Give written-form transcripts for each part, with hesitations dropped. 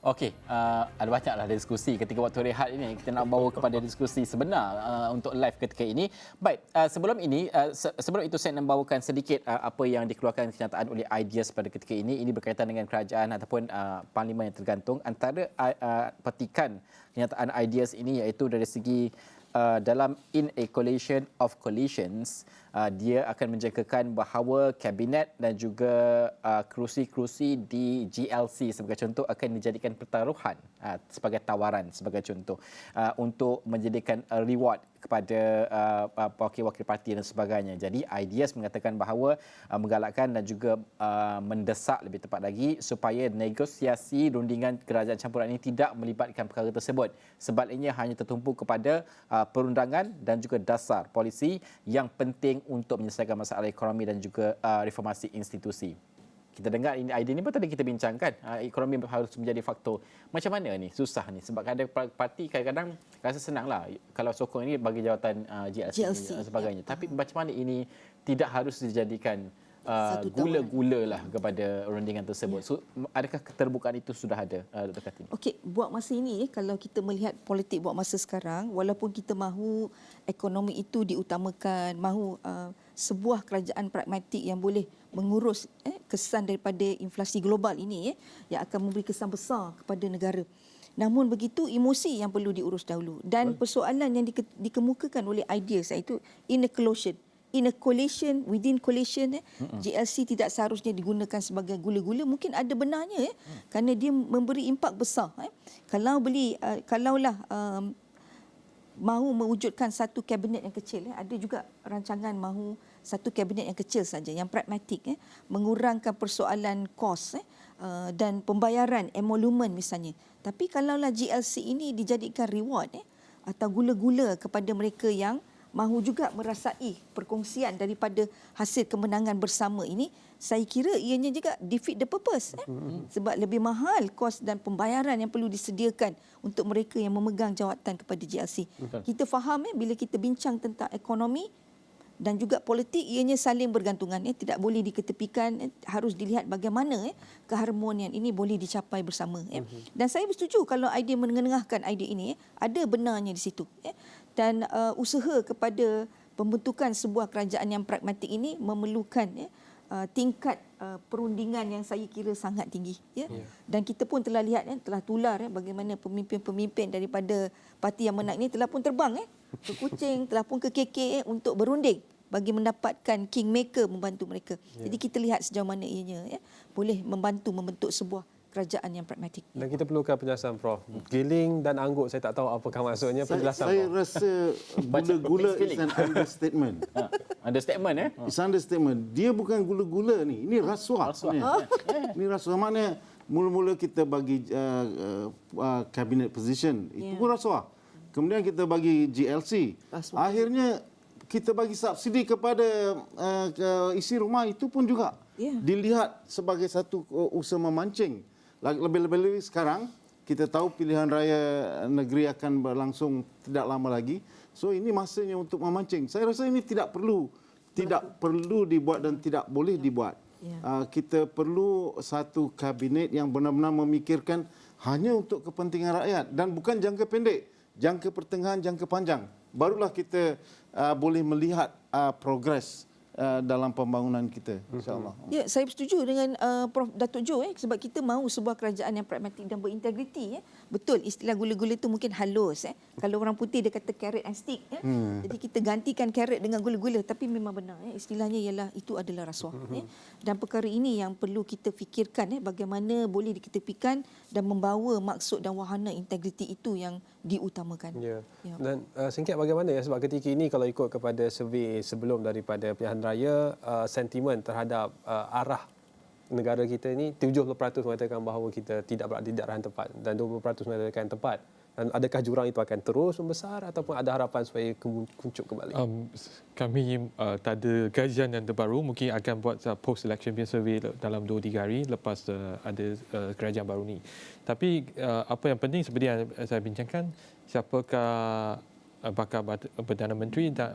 Okey, ada banyaklah diskusi ketika waktu rehat ini. Kita nak bawa kepada diskusi sebenar untuk live ketika ini. Baik, sebelum itu saya nak bawakan sedikit apa yang dikeluarkan kenyataan oleh IDEAS pada ketika ini. Ini berkaitan dengan kerajaan ataupun parlimen yang tergantung. Antara petikan kenyataan IDEAS ini iaitu dari segi dalam in a coalition of coalitions, dia akan menjangkakan bahawa kabinet dan juga kerusi-kerusi di GLC sebagai contoh akan dijadikan pertaruhan sebagai tawaran sebagai contoh untuk menjadikan reward kepada wakil-wakil parti dan sebagainya. Jadi IDEAS mengatakan bahawa menggalakkan dan juga mendesak lebih tepat lagi supaya negosiasi rundingan kerajaan campuran ini tidak melibatkan perkara tersebut. Sebaliknya hanya tertumpu kepada perundangan dan juga dasar polisi yang penting untuk menyelesaikan masalah ekonomi dan juga reformasi institusi. Kita dengar ini idea ni pun tadi kita bincangkan. Ekonomi harus menjadi faktor. Macam mana ni? Susah ni. Sebab ada parti kadang-kadang rasa senanglah kalau sokong ini bagi jawatan GLC dan sebagainya. Ya. Tapi macam mana ini tidak harus dijadikan gula-gula lah kepada rundingan tersebut. Ya. So, adakah keterbukaan itu sudah ada, Dr. Kartini? Okey, buat masa ini kalau kita melihat politik buat masa sekarang, walaupun kita mahu ekonomi itu diutamakan, mahu sebuah kerajaan pragmatik yang boleh mengurus kesan daripada inflasi global ini yang akan memberi kesan besar kepada negara. Namun begitu, emosi yang perlu diurus dahulu. Dan persoalan yang dikemukakan oleh IDEAS iaitu in a coalition, within coalition, GLC tidak seharusnya digunakan sebagai gula-gula. Mungkin ada benarnya kerana dia memberi impak besar. Kalaulah mahu mewujudkan satu kabinet yang kecil, ada juga rancangan mahu satu kabinet yang kecil saja, yang pragmatik, mengurangkan persoalan kos dan pembayaran emolumen misalnya. Tapi kalaulah GLC ini dijadikan reward atau gula-gula kepada mereka yang mahu juga merasai perkongsian daripada hasil kemenangan bersama ini, saya kira ianya juga defeat the purpose. Sebab lebih mahal kos dan pembayaran yang perlu disediakan untuk mereka yang memegang jawatan kepada GLC. Betul. Kita faham bila kita bincang tentang ekonomi dan juga politik, ianya saling bergantungan. Tidak boleh diketepikan, harus dilihat bagaimana keharmonian ini boleh dicapai bersama. Dan saya bersetuju kalau idea menengah-nengahkan idea ini, ada benarnya di situ. Dan usaha kepada pembentukan sebuah kerajaan yang pragmatik ini memerlukan tingkat perundingan yang saya kira sangat tinggi. Dan kita pun telah lihat, telah tular bagaimana pemimpin-pemimpin daripada parti yang menang ini telah pun terbang ke Kuching, telah pun ke KK untuk berunding bagi mendapatkan kingmaker membantu mereka. Jadi kita lihat sejauh mana ianya boleh membantu membentuk sebuah kerajaan yang pragmatik. Dan kita perlukan penjelasan, Prof. Giling dan anggut, saya tak tahu apakah maksudnya. Penjelasan, Saya rasa gula-gula is an understatement. Understatement, It's understatement. Dia bukan gula-gula ni. Ini rasuah. Ini rasuah. Maknanya mula-mula kita bagi cabinet position, itu pun rasuah. Kemudian kita bagi GLC. Akhirnya kita bagi subsidi kepada isi rumah, itu pun juga dilihat sebagai satu usaha memancing. Lebih-lebih sekarang kita tahu pilihan raya negeri akan berlangsung tidak lama lagi. So ini masanya untuk memancing. Saya rasa ini tidak perlu dibuat dan tidak boleh dibuat. Kita perlu satu kabinet yang benar-benar memikirkan hanya untuk kepentingan rakyat dan bukan jangka pendek, jangka pertengahan, jangka panjang. Barulah kita boleh melihat progres dalam pembangunan kita, insya-Allah. Ya, saya bersetuju dengan Prof Datuk Jo sebab kita mahu sebuah kerajaan yang pragmatik dan berintegriti. Betul, istilah gula-gula itu mungkin halus. Kalau orang putih dia kata carrot and stick. Jadi kita gantikan carrot dengan gula-gula, tapi memang benar istilahnya ialah itu adalah rasuah. Dan perkara ini yang perlu kita fikirkan bagaimana boleh diketepikan dan membawa maksud dan wahana integriti itu yang diutamakan. Dan singkat bagaimana sebab ketika ini kalau ikut kepada survey sebelum daripada pilihan raya, sentimen terhadap arah negara kita ini 70% mengatakan bahawa kita tidak berada di arahan tepat dan 20% mengatakan tepat. Dan adakah jurang itu akan terus membesar ataupun ada harapan supaya kuncup kembali? Kami tak ada kajian yang terbaru, mungkin akan buat post-election survey dalam 2-3 hari lepas ada kerajaan baru ni. Tapi apa yang penting seperti yang saya bincangkan, siapakah bakal Perdana Menteri dan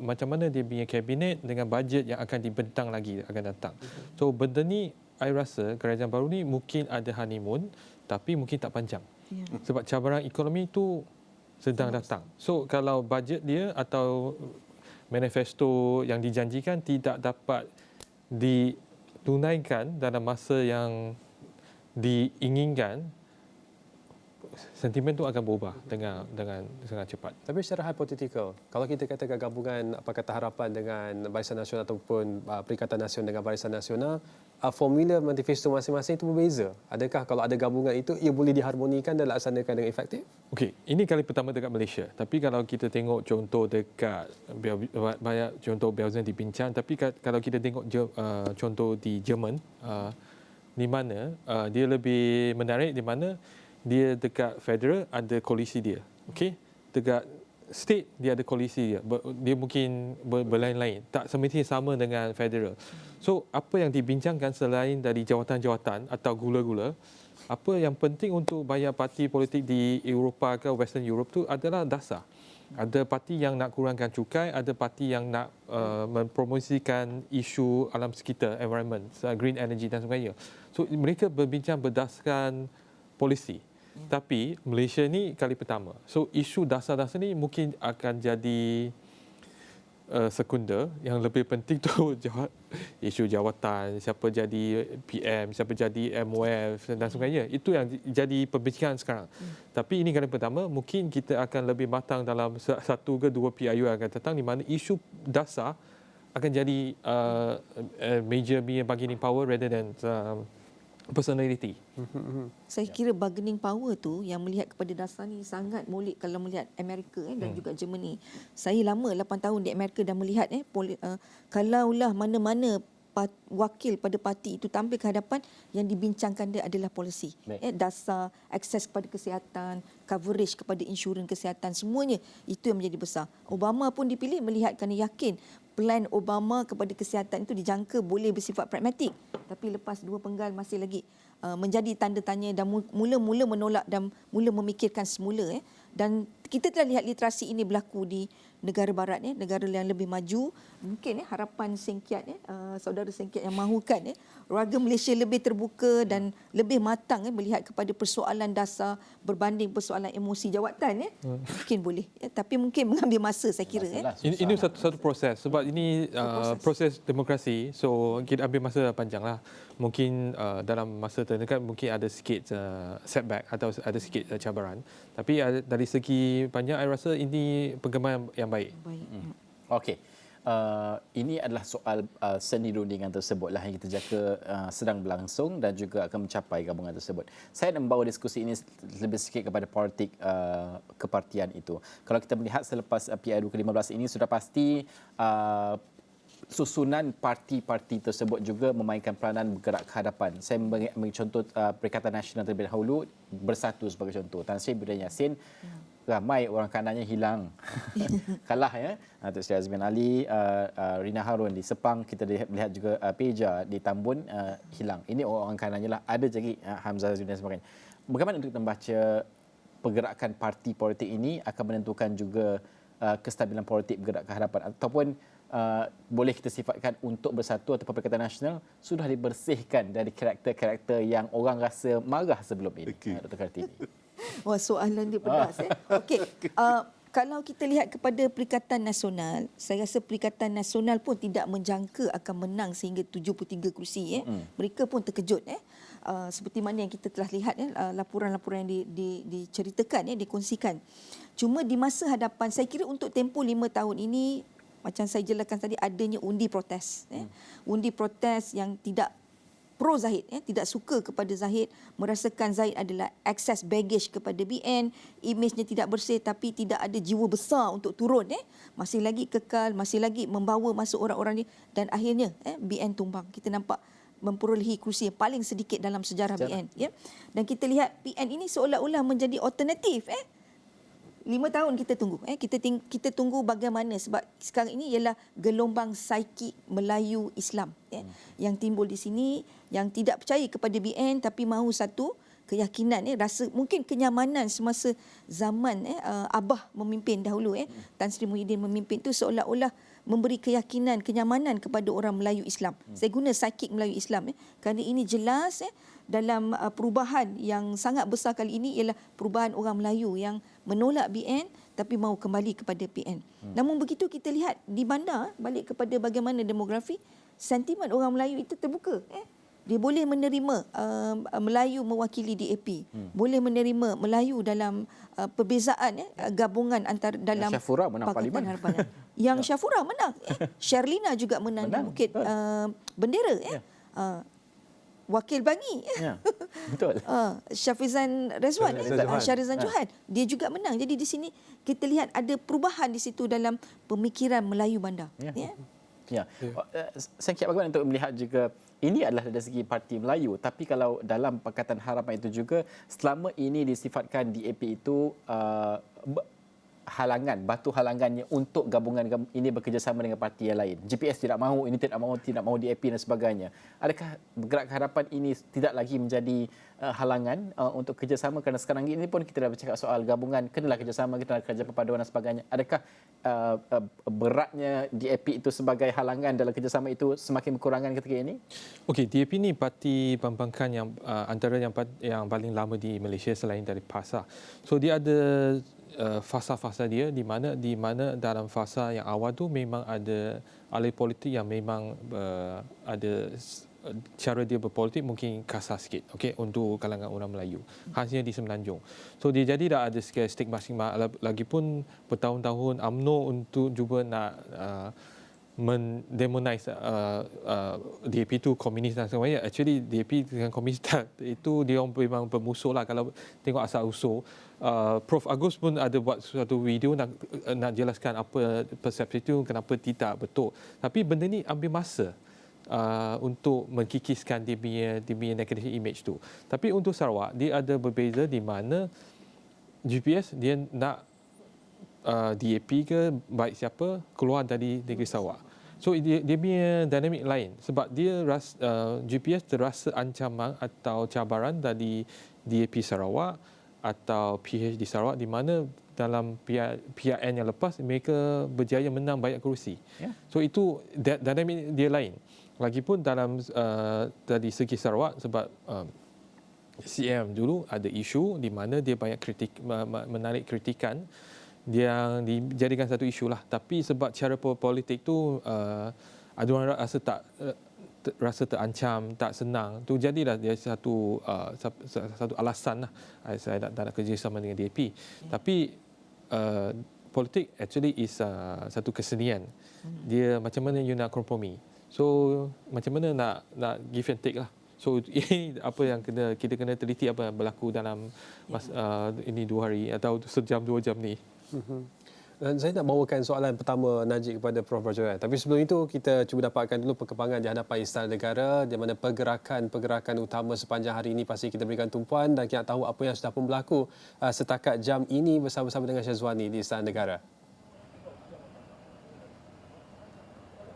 macam mana dia punya kabinet dengan bajet yang akan dibentang lagi akan datang. So benda ni, saya rasa kerajaan baru ni mungkin ada honeymoon tapi mungkin tak panjang. Ya. Sebab cabaran ekonomi itu sedang datang. So kalau bajet dia atau manifesto yang dijanjikan tidak dapat ditunaikan dalam masa yang diinginkan, sentimen itu akan berubah dengan sangat cepat. Tapi secara hipotetikal, kalau kita katakan gabungan Pakatan Harapan dengan Barisan Nasional ataupun Perikatan Nasional dengan Barisan Nasional, formula manifesto masing-masing itu berbeza. Adakah kalau ada gabungan itu, ia boleh diharmonikan dan dilaksanakan dengan efektif? Okey, ini kali pertama dekat Malaysia. Tapi kalau kita tengok contoh dekat banyak contoh Belgium dibincang, tapi kalau kita tengok contoh di Jerman, di mana dia lebih menarik, di mana dia dekat federal ada koalisi dia. Okey, dekat state dia ada koalisi dia. Dia mungkin berlain-lain, tak semestinya sama dengan federal. So apa yang dibincangkan selain dari jawatan-jawatan atau gula-gula, apa yang penting untuk banyak parti politik di Eropah ke Western Europe tu adalah dasar. Ada parti yang nak kurangkan cukai, ada parti yang nak mempromosikan isu alam sekitar, environment, green energy dan sebagainya. So mereka berbincang berdasarkan polisi. Tapi Malaysia ni kali pertama. So isu dasar-dasar ni mungkin akan jadi sekunder. Yang lebih penting tu isu jawatan, siapa jadi PM, siapa jadi MOF dan sebagainya. Itu yang jadi perbincangan sekarang. Tapi ini kali pertama, mungkin kita akan lebih matang dalam satu ke dua PIU yang akan datang, di mana isu dasar akan jadi major bargaining power rather than personality. Saya kira bargaining power tu yang melihat kepada dasar ni sangat molek kalau melihat Amerika dan juga Germany. Saya lama 8 tahun di Amerika dan melihat kalaulah mana-mana wakil pada parti itu tampil ke hadapan, yang dibincangkan dia adalah polisi. Dasar, akses kepada kesihatan, coverage kepada insurans kesihatan, semuanya itu yang menjadi besar. Obama pun dipilih melihat kerana yakin plan Obama kepada kesihatan itu dijangka boleh bersifat pragmatik. Tapi lepas dua penggal masih lagi menjadi tanda tanya dan mula-mula menolak dan mula memikirkan semula. Dan kita telah lihat literasi ini berlaku di negara barat, negara yang lebih maju. Mungkin harapan Sengkiat, saudara Sengkiat yang mahukan warga Malaysia lebih terbuka dan lebih matang melihat kepada persoalan dasar berbanding persoalan emosi jawatan. Mungkin boleh. Tapi mungkin mengambil masa, saya kira. Ini satu proses. Sebab ini proses demokrasi. So kita ambil masa panjang lah. Mungkin dalam masa terdekat mungkin ada sikit setback atau ada sikit cabaran. Tapi dari segi banyak, saya rasa ini perkembangan yang baik. Okey. Ini adalah soal seni rundingan tersebutlah yang kita jangka sedang berlangsung dan juga akan mencapai gabungan tersebut. Saya nak membawa diskusi ini lebih sikit kepada politik kepartian itu. Kalau kita melihat selepas PIU ke-15 ini, sudah pasti susunan parti-parti tersebut juga memainkan peranan bergerak ke hadapan. Saya ambil contoh Perikatan Nasional terlebih dahulu, Bersatu sebagai contoh. Tan Sri Ibrahim Yassin, ramai orang kanannya hilang. Kalah Datuk Seri Azmin Ali, Rina Harun di Sepang, kita lihat juga Peja di Tambun hilang. Ini orang kanannya lah. Ada lagi Hamzah Azmin dan sebagainya. Bagaimana untuk membaca pergerakan parti politik ini akan menentukan juga kestabilan politik bergerak ke hadapan, ataupun boleh kita sifatkan untuk Bersatu atau Perikatan Nasional sudah dibersihkan dari karakter-karakter yang orang rasa marah sebelum ini, Dr. Kartini? Wah, soalan dia pedas. Okey. Kalau kita lihat kepada Perikatan Nasional, saya rasa Perikatan Nasional pun tidak menjangka akan menang sehingga 73 kerusi. Mereka pun terkejut. Seperti mana yang kita telah lihat, laporan-laporan yang diceritakan, dikongsikan. Cuma di masa hadapan, saya kira untuk tempoh 5 tahun ini, macam saya jelaskan tadi, adanya undi protes. Undi protes yang tidak pro Zahid, tidak suka kepada Zahid, merasakan Zahid adalah access baggage kepada BN, imejnya tidak bersih tapi tidak ada jiwa besar untuk turun. Masih lagi kekal, masih lagi membawa masuk orang-orang ni, dan akhirnya BN tumbang. Kita nampak memperolehi kerusi yang paling sedikit dalam sejarah BN. Dan kita lihat BN ini seolah-olah menjadi alternatif. 5 tahun kita tunggu. Kita tunggu bagaimana, sebab sekarang ini ialah gelombang psikik Melayu Islam yang timbul di sini, yang tidak percaya kepada BN tapi mahu satu keyakinan, rasa mungkin kenyamanan semasa zaman Abah memimpin dahulu, Tan Sri Muhyiddin memimpin tu, seolah-olah memberi keyakinan, kenyamanan kepada orang Melayu Islam. Saya guna psychic Melayu Islam kerana ini jelas dalam perubahan yang sangat besar kali ini ialah perubahan orang Melayu yang menolak BN tapi mahu kembali kepada PN. Namun begitu kita lihat di bandar, balik kepada bagaimana demografi, sentimen orang Melayu itu terbuka. Dia boleh menerima Melayu mewakili DAP, boleh menerima Melayu dalam perbezaan gabungan antara dalam Syafura menang Parlimen. Yang Syafura menang, Sherlina juga menang di Bukit Bendera. Wakil Bangi. Ya, betul. Syafizan Rezwan, Syarizan Johan, dia juga menang. Jadi di sini kita lihat ada perubahan di situ dalam pemikiran Melayu bandar. Ya. Saya kira bagaimana untuk melihat juga ini adalah dari segi parti Melayu, tapi kalau dalam Pakatan Harapan itu juga selama ini disifatkan DAP itu halangan, batu halangannya untuk gabungan ini bekerjasama dengan parti yang lain. GPS tidak mahu, ini tidak mahu DAP dan sebagainya. Adakah Gerak Harapan ini tidak lagi menjadi halangan untuk kerjasama, kerana sekarang ini pun kita dah bercakap soal gabungan, kenalah kerjasama, kenalah kerja perpaduan dan sebagainya. Adakah beratnya DAP itu sebagai halangan dalam kerjasama itu semakin berkurangan ketika ini? Okey, DAP ni parti pembangkang yang antara yang paling lama di Malaysia selain dari PASA. So dia ada fasa-fasa dia di mana dalam fasa yang awal tu memang ada ahli politik yang memang ada cara dia berpolitik mungkin kasar sikit, okey, untuk kalangan orang Melayu, khasnya di Semenanjung. So dia jadi dah ada stigma, lagipun bertahun-tahun UMNO untuk cuba nak mendemonize DAP itu komunis dan sebagainya. Actually DAP dengan komunis itu dia orang memang bermusuh lah. Kalau tengok asal usul, Prof Agus pun ada buat suatu video nak jelaskan apa persepsi itu, kenapa tidak betul. Tapi benda ni ambil masa untuk mengkikiskan dia punya negative image tu. Tapi untuk Sarawak dia ada berbeza di mana GPS dia nak DAP ke baik siapa keluar dari negeri Sarawak. So dia punya dinamik lain sebab dia GPS terasa ancaman atau cabaran dari DAP Sarawak atau PH di Sarawak di mana dalam PRN yang lepas mereka berjaya menang banyak kerusi. So itu dinamik dia lain. Lagipun dalam dari segi Sarawak sebab CM dulu ada isu di mana dia banyak menarik kritikan yang dijadikan satu isu lah. Tapi sebab cara politik tu ada orang rasa terancam, tak senang. Tu jadilah dia satu alasan lah saya tak nak kerja sama dengan DAP. Tapi politik actually is satu kesenian. Dia macam mana you nak kompromi. So macam mana nak give and take lah. So ini apa yang kita kena teliti apa yang berlaku dalam ini 2 hari atau sejam 2 jam ni. Dan saya nak bawakan soalan pertama Najib kepada Prof Rajoy. Tapi sebelum itu kita cuba dapatkan dulu perkembangan di hadapan Istana Negara di mana pergerakan utama sepanjang hari ini pasti kita berikan tumpuan dan kita nak tahu apa yang sudah pun berlaku setakat jam ini bersama-sama dengan Syazwani di Istana Negara.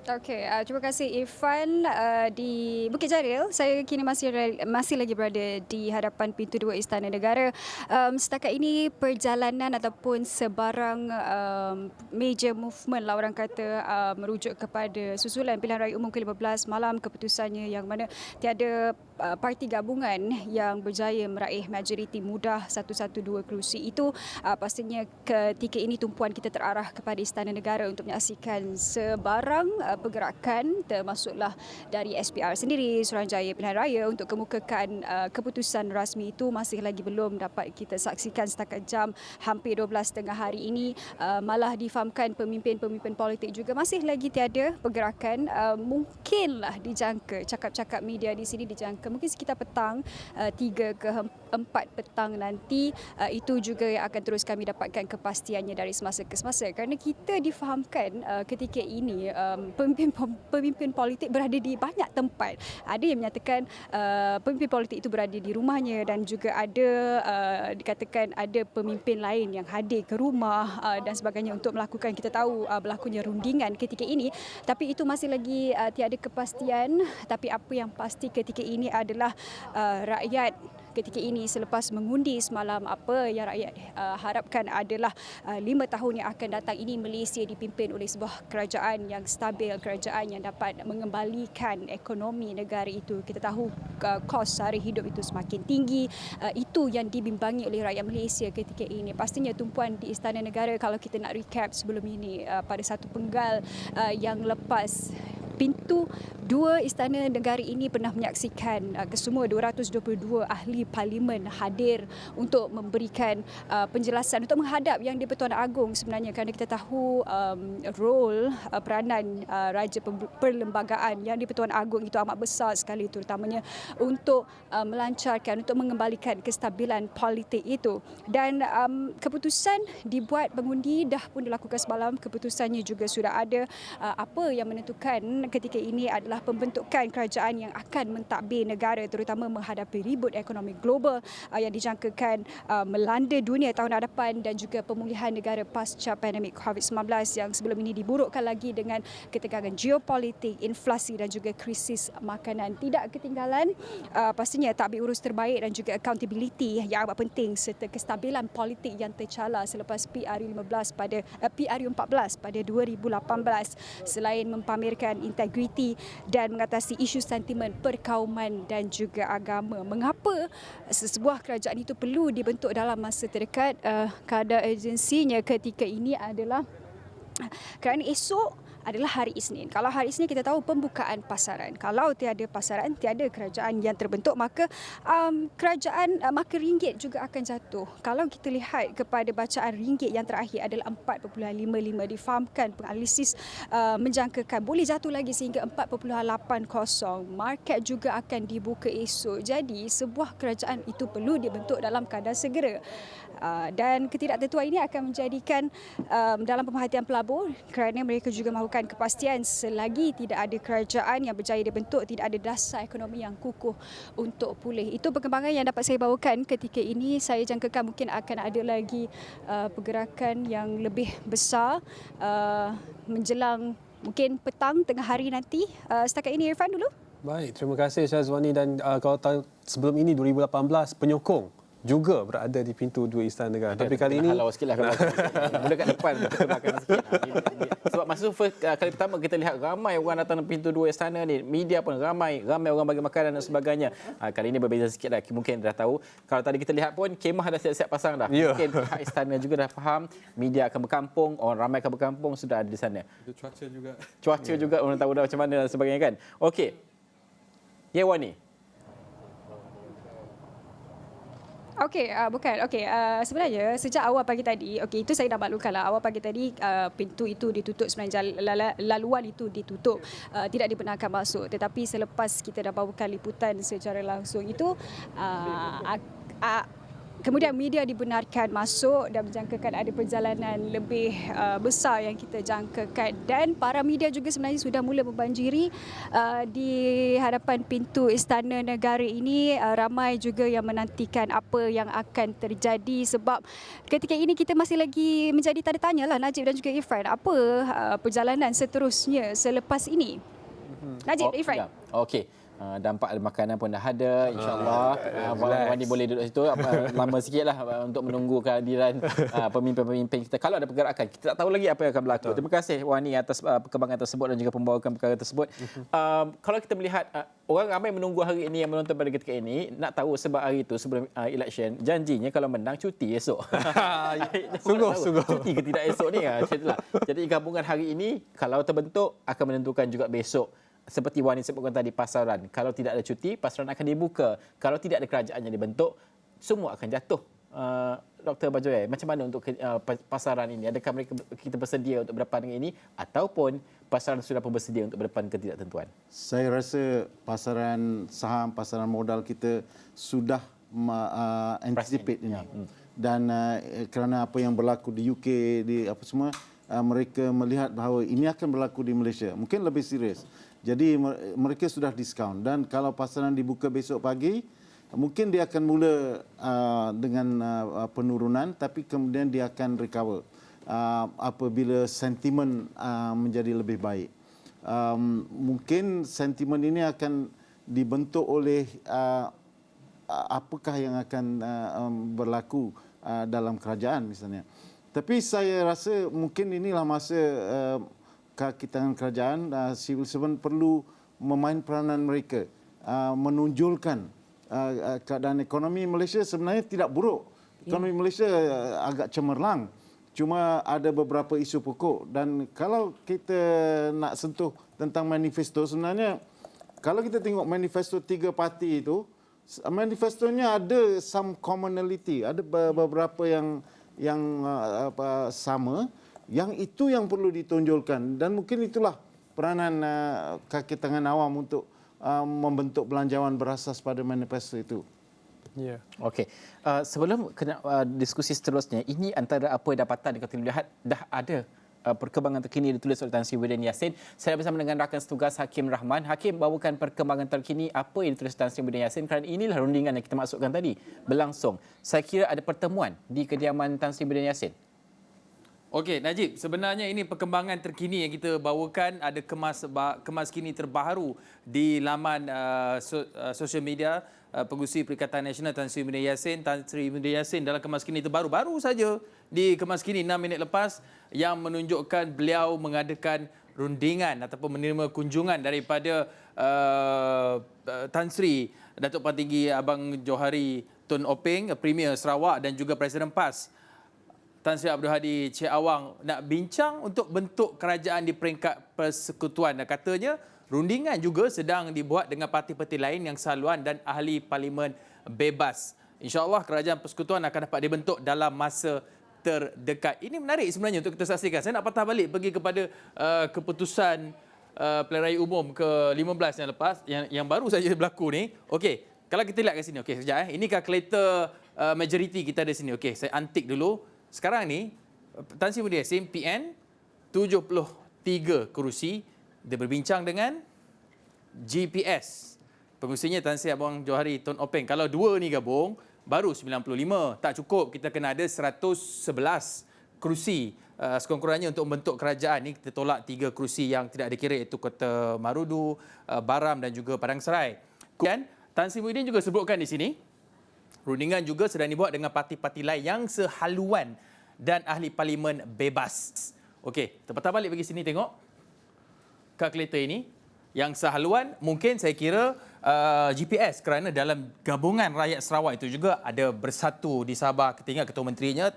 Okey, terima kasih Irfan. Di Bukit Jaril, saya kini masih lagi berada di hadapan pintu 2 Istana Negara. Setakat ini perjalanan ataupun sebarang major movement lah orang kata merujuk kepada susulan pilihan raya umum ke-15 malam keputusannya yang mana tiada parti gabungan yang berjaya meraih majoriti mudah 112 kerusi. Itu pastinya ketika ini tumpuan kita terarah kepada Istana Negara untuk menyaksikan sebarang pergerakan termasuklah dari SPR sendiri, Suruhanjaya Pilihan Raya untuk kemukakan keputusan rasmi itu masih lagi belum dapat kita saksikan setakat jam hampir 12.30 hari ini. Malah difahamkan pemimpin-pemimpin politik juga masih lagi tiada pergerakan. Mungkinlah dijangka, cakap-cakap media di sini dijangka mungkin sekitar petang 3 ke 4 petang nanti itu juga yang akan terus kami dapatkan kepastiannya dari semasa ke semasa kerana kita difahamkan ketika ini pemimpin politik berada di banyak tempat. Ada yang menyatakan pemimpin politik itu berada di rumahnya dan juga ada dikatakan ada pemimpin lain yang hadir ke rumah dan sebagainya untuk melakukan, kita tahu berlakunya rundingan ketika ini, tapi itu masih lagi tiada kepastian. Tapi apa yang pasti ketika ini adalah rakyat ketika ini selepas mengundi semalam apa yang rakyat harapkan adalah 5 tahun yang akan datang ini Malaysia dipimpin oleh sebuah kerajaan yang stabil, kerajaan yang dapat mengembalikan ekonomi negara itu. Kita tahu kos sara hidup itu semakin tinggi, itu yang dibimbangi oleh rakyat Malaysia ketika ini. Pastinya tumpuan di Istana Negara, kalau kita nak recap sebelum ini, pada satu penggal yang lepas, pintu 2 Istana Negara ini pernah menyaksikan kesemua 222 ahli parlimen hadir untuk memberikan penjelasan, untuk menghadap Yang di-Pertuan Agong sebenarnya, kerana kita tahu role peranan Raja Perlembagaan Yang di-Pertuan Agong itu amat besar sekali, terutamanya untuk melancarkan, untuk mengembalikan kestabilan politik itu. Dan keputusan dibuat pengundi dah pun dilakukan semalam, keputusannya juga sudah ada. Apa yang menentukan ketika ini adalah pembentukan kerajaan yang akan mentadbir negara, terutama menghadapi ribut ekonomi global yang dijangkakan melanda dunia tahun hadapan, dan juga pemulihan negara pasca pandemik COVID-19 yang sebelum ini diburukkan lagi dengan ketegangan geopolitik, inflasi dan juga krisis makanan. Tidak ketinggalan pastinya tadbir urus terbaik dan juga accountability yang amat penting, serta kestabilan politik yang tercala selepas PRU14 pada 2018, selain mempamerkan integriti dan mengatasi isu sentimen perkauman dan juga agama. Mengapa sebuah kerajaan itu perlu dibentuk dalam masa terdekat? Kadar urgensinya ketika ini adalah kerana esok adalah hari Isnin. Kalau hari Isnin kita tahu pembukaan pasaran. Kalau tiada pasaran, tiada kerajaan yang terbentuk, maka maka ringgit juga akan jatuh. Kalau kita lihat kepada bacaan ringgit yang terakhir adalah 4.55, difahamkan penganalisis menjangkakan boleh jatuh lagi sehingga 4.80. Market juga akan dibuka esok. Jadi sebuah kerajaan itu perlu dibentuk dalam keadaan segera. Dan ketidaktentuan ini akan menjadikan dalam pemerhatian pelabur, kerana mereka juga mahukan kepastian selagi tidak ada kerajaan yang berjaya dibentuk, tidak ada dasar ekonomi yang kukuh untuk pulih. Itu perkembangan yang dapat saya bawakan ketika ini. Saya jangkakan mungkin akan ada lagi pergerakan yang lebih besar menjelang mungkin petang tengah hari nanti. Setakat ini Irfan dulu. Baik, terima kasih Syazwani. Dan kalau tahu sebelum ini 2018 penyokong juga berada di pintu 2 Istana Negara. Tapi kali ini halau sikitlah kalau mula kat depan belakang sikit. Sebab masa kali pertama kita lihat ramai orang datang pintu 2 istana ni, media pun ramai orang bagi makanan dan sebagainya. Kali ini berbeza sikitlah. Mungkin dah tahu. Kalau tadi kita lihat pun kemah dah siap-siap pasang dah. Ya. Mungkin pihak istana juga dah faham media akan berkampung, orang ramai akan berkampung, sudah ada di sana. Cuaca juga orang tahu dah macam mana dan sebagainya kan. Okey. Ya Wani. Okey, bukan. Okey, sebenarnya sejak awal pagi tadi, okey itu saya dah maklumkanlah. Awal pagi tadi pintu itu ditutup, sebenarnya laluan itu ditutup, tidak dibenarkan masuk. Tetapi selepas kita dah bawakan liputan secara langsung itu, kemudian media dibenarkan masuk dan menjangkakan ada perjalanan lebih besar yang kita jangkakan, dan para media juga sebenarnya sudah mula membanjiri di hadapan pintu Istana Negara ini. Ramai juga yang menantikan apa yang akan terjadi, sebab ketika ini kita masih lagi menjadi tanda tanya lah, Najib dan juga Irfan, apa perjalanan seterusnya selepas ini. Najib, Irfan. Ya. Okey. Dampak makanan pun dah ada, insyaAllah. Wani boleh duduk situ lama sikitlah untuk menunggu kehadiran pemimpin-pemimpin kita. Kalau ada pergerakan, kita tak tahu lagi apa yang akan berlaku. Terima kasih Wani atas perkembangan tersebut dan juga pembawakan perkara tersebut. Kalau kita melihat orang ramai menunggu hari ini, yang menonton pada ketika ini, nak tahu sebab hari itu sebelum election, janjinya kalau menang cuti esok. Sungguh. Cuti ke tidak esok ni. Jadi gabungan hari ini kalau terbentuk akan menentukan juga besok. Seperti Wani sebutkan tadi, pasaran. Kalau tidak ada cuti, pasaran akan dibuka. Kalau tidak ada kerajaan yang dibentuk, semua akan jatuh. Dr. Bajoy, macam mana untuk pasaran ini? Adakah kita bersedia untuk berdepan dengan ini, ataupun pasaran sudah pun bersedia untuk berdepan ketidaktentuan? Saya rasa pasaran saham, pasaran modal kita sudah anticipate ini. Dan kerana apa yang berlaku di UK, di apa semua, mereka melihat bahawa ini akan berlaku di Malaysia. Mungkin lebih serius. Jadi mereka sudah diskaun, dan kalau pasaran dibuka besok pagi, mungkin dia akan mula dengan penurunan, tapi kemudian dia akan recover apabila sentimen menjadi lebih baik. Mungkin sentimen ini akan dibentuk oleh apakah yang akan berlaku dalam kerajaan misalnya. Tapi saya rasa mungkin inilah masa kaki tangan kerajaan, civil servant perlu memain peranan mereka, menonjolkan keadaan ekonomi Malaysia sebenarnya tidak buruk. Ekonomi Malaysia agak cemerlang. Cuma ada beberapa isu pokok dan kalau kita nak sentuh tentang manifesto, sebenarnya kalau kita tengok manifesto 3 parti itu, manifestonya ada some commonality, ada beberapa yang sama, yang itu yang perlu ditonjolkan dan mungkin itulah peranan kaki tangan awam untuk membentuk belanjawan berasas pada manifesto itu. Ya. Okey. Sebelum kena diskusi seterusnya, ini antara apa dapatan yang kita lihat dah ada perkembangan terkini ditulis oleh Tan Sri Muhyiddin Yassin. Saya bersama dengan rakan setugas Hakim Rahman. Hakim, bawakan perkembangan terkini apa yang ditulis Tan Sri Muhyiddin Yassin kerana inilah rundingan yang kita maksudkan tadi berlangsung. Saya kira ada pertemuan di kediaman Tan Sri Muhyiddin Yassin. Okey, Najib, sebenarnya ini perkembangan terkini yang kita bawakan, ada kemas kini terbaru di laman sosial media Pengerusi Perikatan Nasional Tan Sri Muhyiddin Yassin. Tan Sri Muhyiddin Yassin dalam kemas kini terbaru baru saja di kemas kini 6 minit lepas yang menunjukkan beliau mengadakan rundingan ataupun menerima kunjungan daripada Tan Sri Datuk Paling Tinggi Abang Johari Tun Openg, Premier Sarawak dan juga Presiden PAS Tan Sri Abdul Hadi Cik Awang nak bincang untuk bentuk kerajaan di peringkat persekutuan. Dan katanya rundingan juga sedang dibuat dengan parti-parti lain yang saluan dan ahli parlimen bebas. InsyaAllah kerajaan persekutuan akan dapat dibentuk dalam masa terdekat. Ini menarik sebenarnya untuk kita saksikan. Saya nak patah balik pergi kepada keputusan Pilihan Raya Umum ke-15 yang lepas, yang baru saja berlaku ni. Okey, kalau kita lihat kat sini. Okey, sekejap. Ini kalkulator majoriti kita ada sini. Okey, saya antik dulu. Sekarang ni, Tan Sri Muhyiddin Yassin, PN, 73 kerusi. Dia berbincang dengan GPS. Pengerusinya Tan Sri Abang Johari Tun Openg. Kalau dua ni gabung, baru 95. Tak cukup, kita kena ada 111 kerusi. Sekurang-kurangnya untuk membentuk kerajaan ni, kita tolak 3 kerusi yang tidak dikira iaitu Kota Marudu, Baram dan juga Padang Serai. Kemudian, Tan Sri Muhyiddin juga sebutkan di sini, rundingan juga sedang dibuat dengan parti-parti lain yang sehaluan dan ahli parlimen bebas. Okey, terpatah balik bagi sini tengok. Kalkulator ini yang sehaluan mungkin saya kira GPS kerana dalam gabungan rakyat Sarawak itu juga ada Bersatu di Sabah. Kita ingat Ketua Menterinya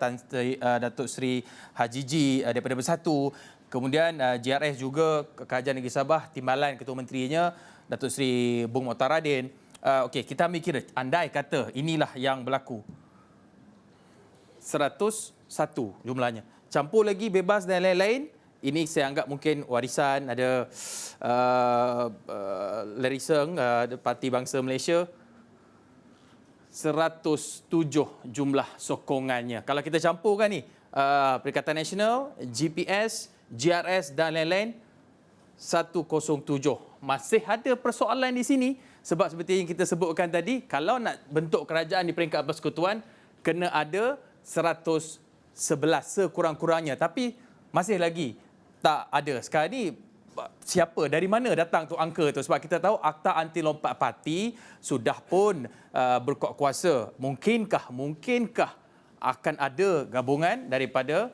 Datuk Seri Haji Ji daripada Bersatu. Kemudian JRS juga Kerajaan Negeri Sabah, timbalan Ketua Menterinya Datuk Seri Bung Motaradin. Okey, kita ambil kira, andai kata inilah yang berlaku. 101 jumlahnya. Campur lagi bebas dan lain-lain. Ini saya anggap mungkin warisan, ada Larry Seng, Parti Bangsa Malaysia. 107 jumlah sokongannya. Kalau kita campurkan ni, Perikatan Nasional, GPS, GRS dan lain-lain, 107. Masih ada persoalan di sini. Sebab seperti yang kita sebutkan tadi, kalau nak bentuk kerajaan di peringkat persekutuan, kena ada 111 sekurang-kurangnya. Tapi masih lagi tak ada. Sekarang ni siapa, dari mana datang tu angka tu? Sebab kita tahu Akta Anti Lompat Parti sudah pun berkuat kuasa. Mungkinkah akan ada gabungan daripada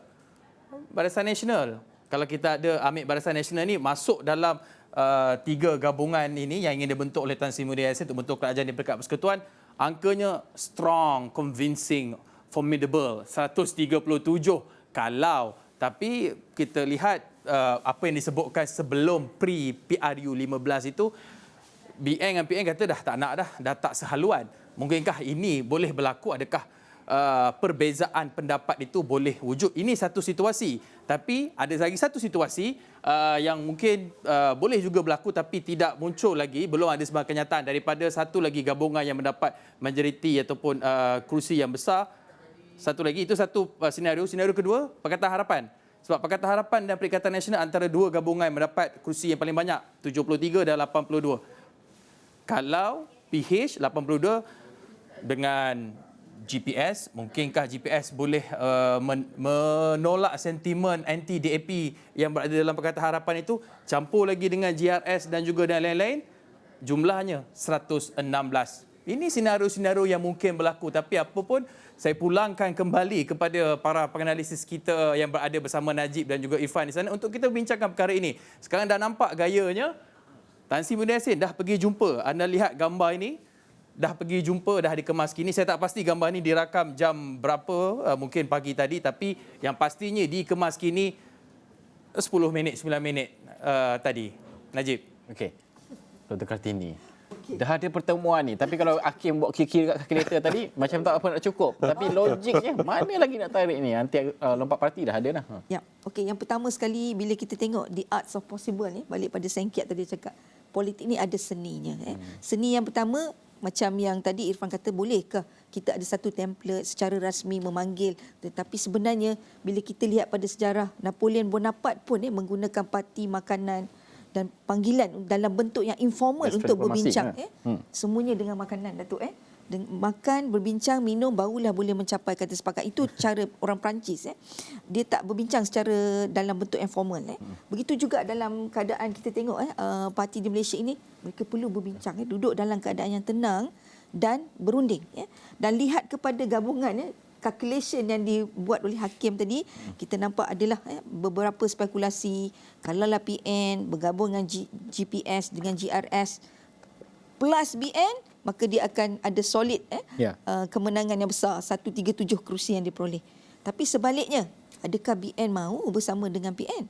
Barisan Nasional? Kalau kita ada ambil Barisan Nasional ni masuk dalam 3 gabungan ini yang ingin dibentuk oleh Tan Sri Muhyiddin Yassin untuk bentuk kerajaan di peringkat persekutuan, angkanya strong, convincing, formidable, 137 kalau. Tapi kita lihat apa yang disebutkan sebelum pre-PRU 15 itu, BN dan PN kata dah tak nak dah tak sehaluan. Mungkinkah ini boleh berlaku? Adakah perbezaan pendapat itu boleh wujud? Ini satu situasi. Tapi ada lagi satu situasi yang mungkin boleh juga berlaku tapi tidak muncul lagi. Belum ada sebarang kenyataan daripada satu lagi gabungan yang mendapat majoriti ataupun kerusi yang besar. Satu lagi, itu satu senario. Senario kedua, Pakatan Harapan. Sebab Pakatan Harapan dan Perikatan Nasional antara dua gabungan yang mendapat kerusi yang paling banyak, 73 dan 82. Kalau PH 82 dengan GPS, mungkinkah GPS boleh menolak sentimen anti-DAP yang berada dalam Pakatan Harapan itu, campur lagi dengan GRS dan juga dan lain-lain, jumlahnya 116. Ini senario-senario yang mungkin berlaku, tapi apa pun saya pulangkan kembali kepada para penganalisis kita yang berada bersama Najib dan juga Irfan di sana untuk kita bincangkan perkara ini. Sekarang dah nampak gayanya Tan Sri Muhyiddin Yassin dah pergi jumpa. Anda lihat gambar ini, dah pergi jumpa, dah dikemas kini. Saya tak pasti gambar ini dirakam jam berapa, mungkin pagi tadi, tapi yang pastinya dikemas kini 10 minit, 9 minit tadi. Najib. Okey. Dr. Kartini. Dah ada pertemuan ni. Tapi kalau Hakim buat kira-kira kat kalkulator tadi, macam tak apa nak cukup. Tapi logiknya, mana lagi nak tarik ni? Nanti lompat parti dah ada dah. Ya, okey. Yang pertama sekali bila kita tengok the arts of possible ni, balik pada Sengkiat tadi cakap, politik ni ada seninya. Seni yang pertama, macam yang tadi Irfan kata, bolehkah kita ada satu template secara rasmi memanggil, tetapi sebenarnya bila kita lihat pada sejarah, Napoleon Bonaparte pun menggunakan parti makanan dan panggilan dalam bentuk yang informal untuk berbincang. Semuanya dengan makanan, Datuk. Makan, berbincang, minum, barulah boleh mencapai kata sepakat. Itu cara orang Perancis. Dia tak berbincang secara dalam bentuk yang formal. Begitu juga dalam keadaan kita tengok parti di Malaysia ini, mereka perlu berbincang. Duduk dalam keadaan yang tenang dan berunding. Dan lihat kepada gabungan, calculation yang dibuat oleh Hakim tadi, kita nampak adalah beberapa spekulasi. Kalaulah PN bergabung dengan GPS dengan GRS plus BN, maka dia akan ada solid kemenangan yang besar, 137 kerusi yang diperoleh. Tapi sebaliknya, adakah BN mahu bersama dengan PN?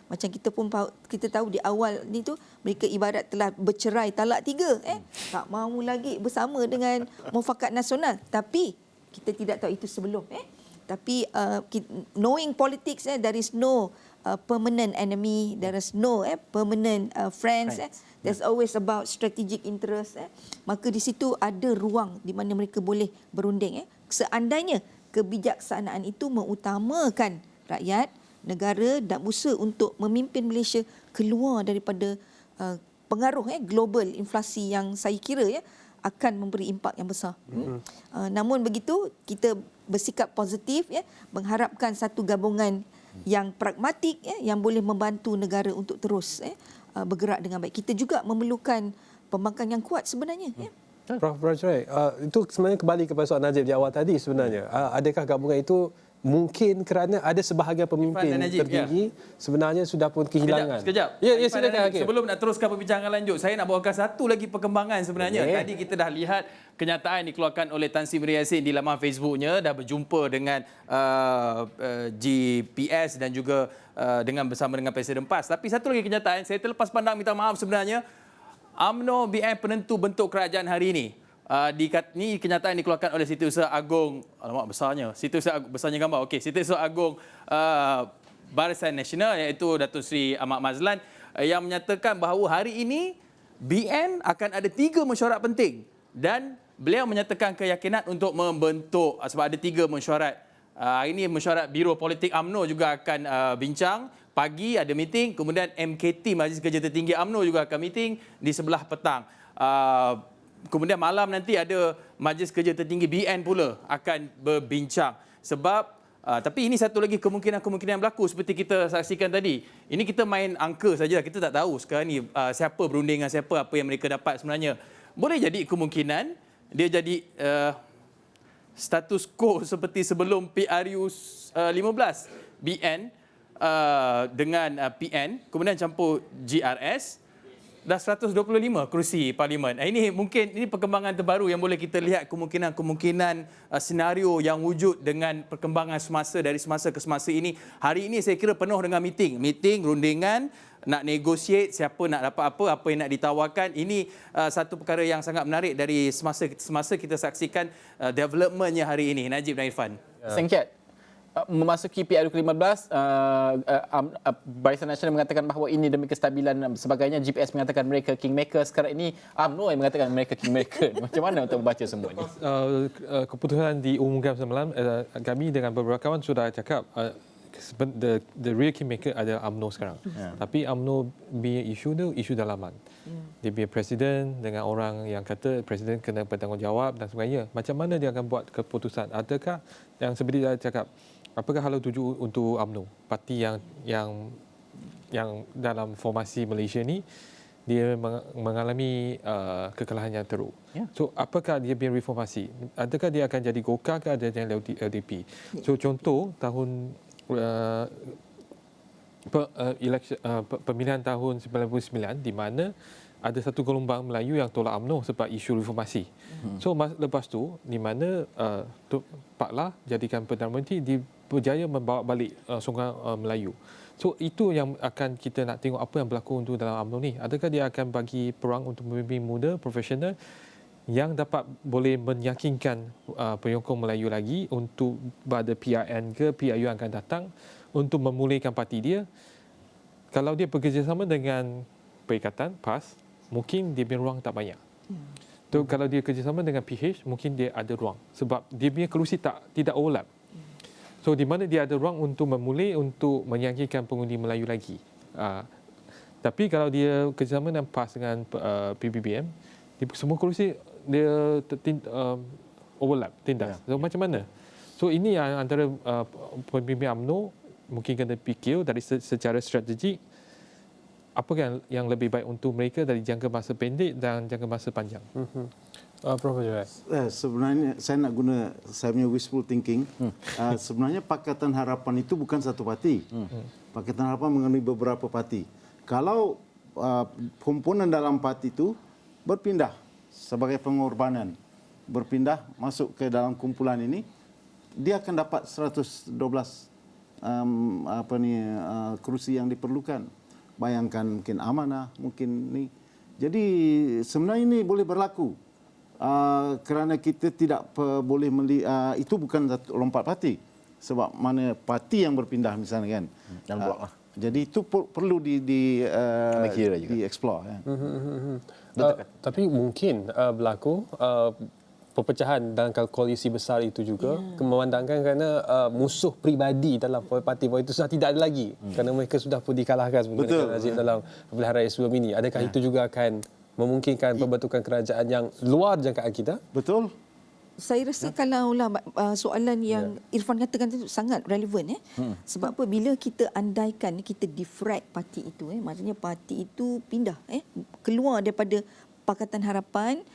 Macam kita pun kita tahu di awal ni tu, mereka ibarat telah bercerai talak 3. Tak mahu lagi bersama dengan Mufakat Nasional. Tapi kita tidak tahu itu sebelum. Tapi knowing politics, there is no permanent enemy, there is no permanent friends. There's always about strategic interest. Maka di situ ada ruang di mana mereka boleh berunding. Seandainya kebijaksanaan itu mengutamakan rakyat, negara dan usaha untuk memimpin Malaysia keluar daripada pengaruh global inflasi yang saya kira akan memberi impak yang besar. Namun begitu, kita bersikap positif, mengharapkan satu gabungan yang pragmatik, yang boleh membantu negara untuk terus bergerak dengan baik. Kita juga memerlukan pembangkang yang kuat sebenarnya. Prof. Rajai, itu sebenarnya kembali kepada soalan Najib di awal tadi sebenarnya. Adakah gabungan itu mungkin kerana ada sebahagian pemimpin tertinggi sebenarnya sudah pun kehilangan? Sekejap. Ya, silakan Hakim. Sebelum nak teruskan perbincangan lanjut, saya nak bawakan satu lagi perkembangan sebenarnya. Tadi kita dah lihat kenyataan dikeluarkan oleh Tan Sri Muhyiddin Yassin di laman Facebooknya, dah berjumpa dengan GPS dan juga bersama dengan Presiden PAS. Tapi satu lagi kenyataan, saya terlepas pandang minta maaf sebenarnya, UMNO BN penentu bentuk kerajaan hari ini. Ini kenyataan dikeluarkan oleh Setiausaha Agong, alamak besarnya, Setiausaha besarnya gambar. Okey, Setiausaha Agong Barisan Nasional iaitu Datuk Seri Ahmad Mazlan yang menyatakan bahawa hari ini BN akan ada 3 mesyuarat penting dan beliau menyatakan keyakinan untuk membentuk sebab ada 3 mesyuarat. Hari ini mesyuarat Biro Politik UMNO juga akan bincang. Pagi ada meeting, kemudian MKT Majlis Kerja Tertinggi UMNO juga akan meeting di sebelah petang. Kemudian malam nanti ada Majlis Kerja Tertinggi BN pula akan berbincang. Sebab, tapi ini satu lagi kemungkinan berlaku seperti kita saksikan tadi. Ini kita main angka saja, kita tak tahu sekarang ni siapa berunding dengan siapa, apa yang mereka dapat sebenarnya. Boleh jadi kemungkinan dia jadi status quo seperti sebelum PRU 15 BN dengan PN, kemudian campur GRS. Dah 125 kerusi parlimen. Ini mungkin ini perkembangan terbaru yang boleh kita lihat kemungkinan senario yang wujud dengan perkembangan dari semasa ke semasa ini. Hari ini saya kira penuh dengan meeting, rundingan, nak negotiate siapa nak dapat apa yang nak ditawarkan. Ini satu perkara yang sangat menarik dari semasa kita saksikan developmentnya hari ini. Najib dan Irfan. Sengket. Memasuki PRU ke-15, Barisan Nasional mengatakan bahawa ini demi kestabilan dan sebagainya. GPS mengatakan mereka kingmaker. Sekarang ini UMNO yang mengatakan mereka kingmaker. Macam mana untuk membaca semua ini? Keputusan diumumkan semalam, kami dengan beberapa kawan sudah cakap the real kingmaker adalah UMNO sekarang. Tapi UMNO punya isu dalaman. Dia punya presiden dengan orang yang kata presiden kena bertanggungjawab dan sebagainya. Macam mana dia akan buat keputusan? Adakah yang seperti saya cakap, apakah halau tuju untuk UMNO, parti yang dalam formasi Malaysia ni dia mengalami kekalahan yang teruk. So apakah dia punya reformasi? Adakah dia akan jadi Golkar ke ada yang LDP? So contoh tahun pemilihan tahun 99 di mana ada satu gelombang Melayu yang tolak UMNO sebab isu reformasi. So lepas tu di mana Pak Lah jadikan Perdana Menteri, dia berjaya membawa balik sokongan Melayu. So itu yang akan kita nak tengok apa yang berlaku untuk dalam UMNO ni. Adakah dia akan bagi peluang untuk pemimpin muda profesional yang dapat boleh meyakinkan penyokong Melayu lagi untuk pada PRN ke PRU yang akan datang untuk memulihkan parti dia. Kalau dia bekerjasama dengan Perikatan PAS, mungkin dia punya ruang tak banyak. So, kalau dia kerjasama dengan PH, mungkin dia ada ruang. Sebab dia punya kerusi tidak overlap. So, di mana dia ada ruang untuk memulih, untuk meyakinkan pengundi Melayu lagi. Tapi kalau dia kerjasama dengan PAS dengan PBBM, semua kerusi dia overlap, tindas. So, macam mana? So, ini antara pemimpin UMNO mungkin kena fikir dari secara strategik apa yang lebih baik untuk mereka dari jangka masa pendek dan jangka masa panjang. Prof. Joel. Sebenarnya saya nak guna saya punya wishful thinking. Sebenarnya Pakatan Harapan itu bukan satu parti. Pakatan Harapan mengandungi beberapa parti. Kalau komponen dalam parti itu berpindah sebagai pengorbanan, berpindah masuk ke dalam kumpulan ini, dia akan dapat 112 kerusi yang diperlukan. Bayangkan mungkin amanah, mungkin ni. Jadi sebenarnya ini boleh berlaku kerana kita tidak boleh itu bukan satu lompat parti. Sebab mana parti yang berpindah misalnya kan. Jadi itu perlu di explore. Kan? Tapi mungkin berlaku perpecahan dalam koalisi besar itu juga memandangkan kerana musuh peribadi dalam parti itu sudah tidak ada lagi kerana mereka sudah pun dikalahkan sebenarnya Najib dalam pilihan raya sebelum ini. Adakah itu juga akan memungkinkan pembentukan kerajaan yang luar jangkaan kita? Betul. Saya rasa kalaulah soalan yang Irfan katakan itu sangat relevan. Sebab apa? Bila kita andaikan kita defrag parti itu, maksudnya parti itu pindah, keluar daripada Pakatan Harapan,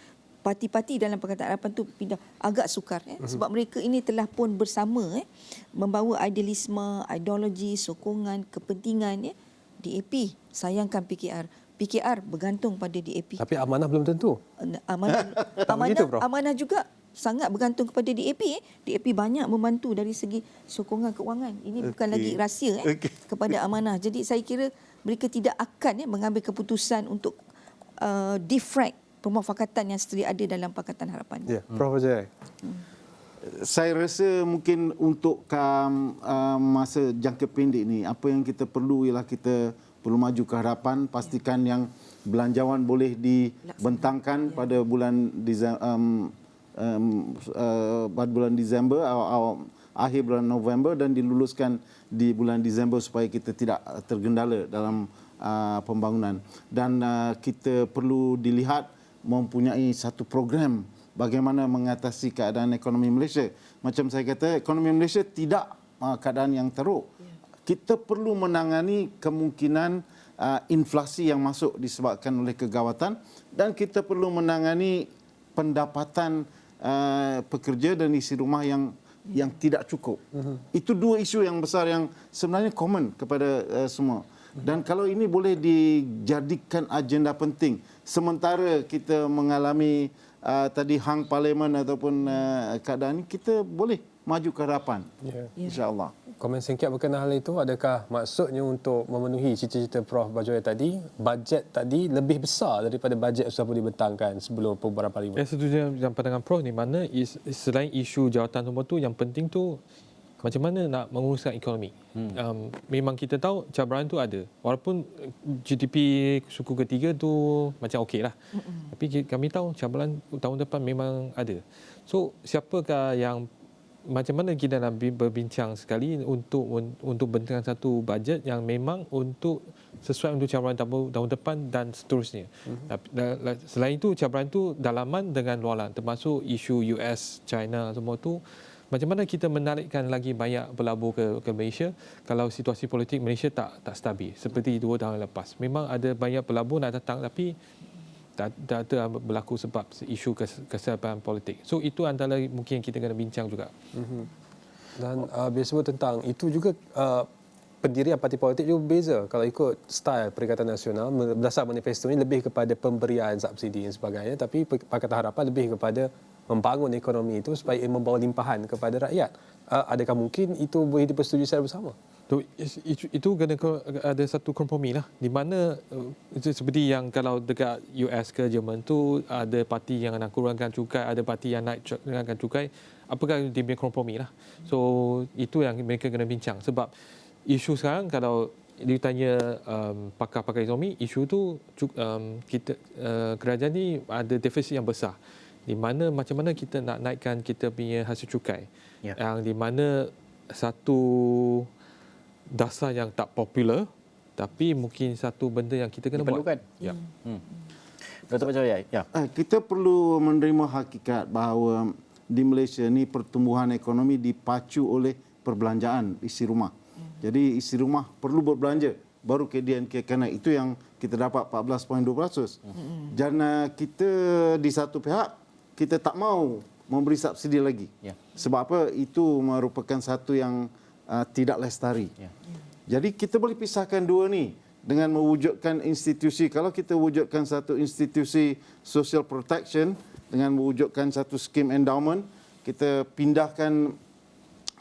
parti-parti dalam Pakatan Harapan itu pindah, agak sukar. Sebab mereka ini telah pun bersama membawa idealisme, ideologi, sokongan, kepentingan. DAP sayangkan PKR. PKR bergantung pada DAP. Tapi amanah belum tentu. Amanah juga sangat bergantung kepada DAP. DAP banyak membantu dari segi sokongan keuangan. Ini bukan lagi rahsia kepada amanah. Jadi saya kira mereka tidak akan mengambil keputusan untuk defrag pemufakatan yang sedia ada dalam Pakatan Harapan. Ya, Prof. Joel. Saya rasa mungkin untuk masa jangka pendek ni, apa yang kita perlu ialah kita perlu maju ke hadapan, pastikan yang belanjawan boleh dibentangkan pada bulan Disember atau akhir bulan November dan diluluskan di bulan Disember supaya kita tidak tergendala dalam pembangunan. Dan kita perlu dilihat mempunyai satu program bagaimana mengatasi keadaan ekonomi Malaysia. Macam saya kata, ekonomi Malaysia tidak keadaan yang teruk. Kita perlu menangani kemungkinan inflasi yang masuk disebabkan oleh kegawatan dan kita perlu menangani pendapatan pekerja dan isi rumah yang tidak cukup. Itu dua isu yang besar yang sebenarnya common kepada semua. Dan kalau ini boleh dijadikan agenda penting, sementara kita mengalami tadi hang parlimen ataupun keadaan ini, kita boleh maju ke hadapan. InsyaAllah. Komen singkat berkenaan hal itu, adakah maksudnya untuk memenuhi cita-cita Prof. Bajoy tadi, bajet tadi lebih besar daripada bajet yang sudah dibentangkan sebelum pembubaran parlimen? Saya setuju dengan pandangan Prof ni, mana selain isu jawatan nombor tu, yang penting tu macam mana nak menguruskan ekonomi. Memang kita tahu cabaran tu ada. Walaupun GDP suku ketiga tu macam okey lah. Tapi kami tahu cabaran tahun depan memang ada. So siapakah yang, macam mana kita nak berbincang sekali untuk bentukkan satu bajet yang memang untuk sesuai untuk cabaran tahun depan dan seterusnya. Selain itu cabaran tu dalaman dengan luaran, termasuk isu US, China semua tu macam mana kita menarikkan lagi banyak pelabur ke Malaysia kalau situasi politik Malaysia tak stabil seperti 2 tahun lepas. Memang ada banyak pelabur nak datang tapi tak berlaku sebab isu kesiapan politik. So itu antara mungkin kita kena bincang juga. Dan bila sebut tentang itu juga pendirian parti politik juga berbeza. Kalau ikut style Perikatan Nasional, berdasar manifesto ini lebih kepada pemberian subsidi dan sebagainya, tapi Pakatan Harapan lebih kepada membangun ekonomi itu supaya membawa limpahan kepada rakyat. Adakah mungkin itu boleh dipersetujui secara bersama? Itu kena ada satu kompromi lah, di mana seperti yang kalau dekat US ke Jerman tu ada parti yang nak kurangkan cukai, ada parti yang naikkan cukai. Apakah dia punya kompromi lah. So itu yang mereka kena bincang. Sebab isu sekarang kalau ditanya pakar-pakar ekonomi, isu tu kita kerajaan ni ada defisit yang besar. Di mana macam mana kita nak naikkan kita punya hasil cukai. Yang di mana satu dasar yang tak popular tapi mungkin satu benda yang kita kena diperlukan. buat. Dr. Bajawai, Kita perlu menerima hakikat bahawa di Malaysia ni pertumbuhan ekonomi dipacu oleh perbelanjaan isi rumah. Jadi isi rumah perlu berbelanja baru KDNK kena. Itu yang kita dapat 14.2%. Dan kita di satu pihak kita tak mau memberi subsidi lagi. Sebab apa? Itu merupakan satu yang tidak lestari. Jadi kita boleh pisahkan dua ni dengan mewujudkan institusi. Kalau kita wujudkan satu institusi social protection dengan mewujudkan satu skim endowment, kita pindahkan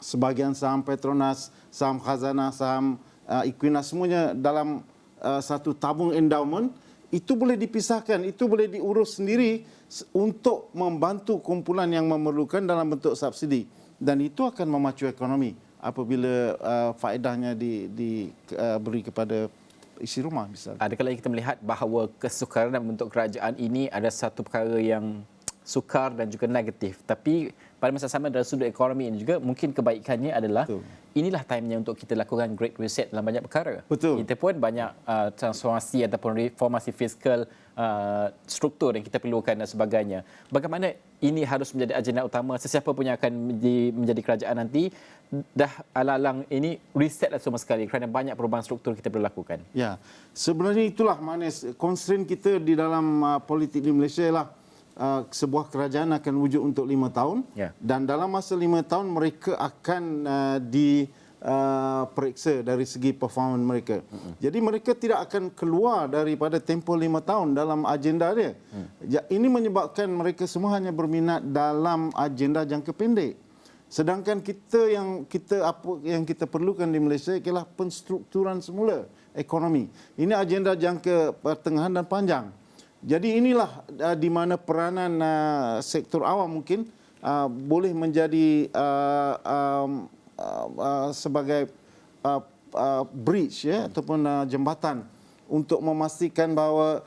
sebahagian saham Petronas, saham Khazanah, saham Equinas, semuanya dalam satu tabung endowment, itu boleh dipisahkan, itu boleh diurus sendiri untuk membantu kumpulan yang memerlukan dalam bentuk subsidi. Dan itu akan memacu ekonomi apabila faedahnya diberi kepada isi rumah misalnya. Adakah kita melihat bahawa kesukaran bentuk kerajaan ini ada satu perkara yang sukar dan juga negatif, tapi pada masa sama dari sudut ekonomi ini juga mungkin kebaikannya adalah inilah timenya untuk kita lakukan great reset dalam banyak perkara. Kita pun banyak transformasi ataupun reformasi fiskal, struktur yang kita perlukan dan sebagainya. Bagaimana ini harus menjadi agenda utama sesiapa pun yang akan menjadi kerajaan nanti, dah alang-alang ini resetlah semua sekali kerana banyak perubahan struktur kita perlu lakukan. Ya, sebenarnya itulah mana constraint kita di dalam politik di Malaysia lah. Sebuah kerajaan akan wujud untuk 5 tahun dan dalam masa 5 tahun mereka akan diperiksa dari segi performance mereka. Jadi mereka tidak akan keluar daripada tempoh 5 tahun dalam agenda dia. Ini menyebabkan mereka semua hanya berminat dalam agenda jangka pendek. Sedangkan apa yang kita perlukan di Malaysia ialah penstrukturan semula ekonomi. Ini agenda jangka pertengahan dan panjang. Jadi inilah di mana peranan sektor awam mungkin boleh menjadi sebagai bridge ataupun jembatan untuk memastikan bahawa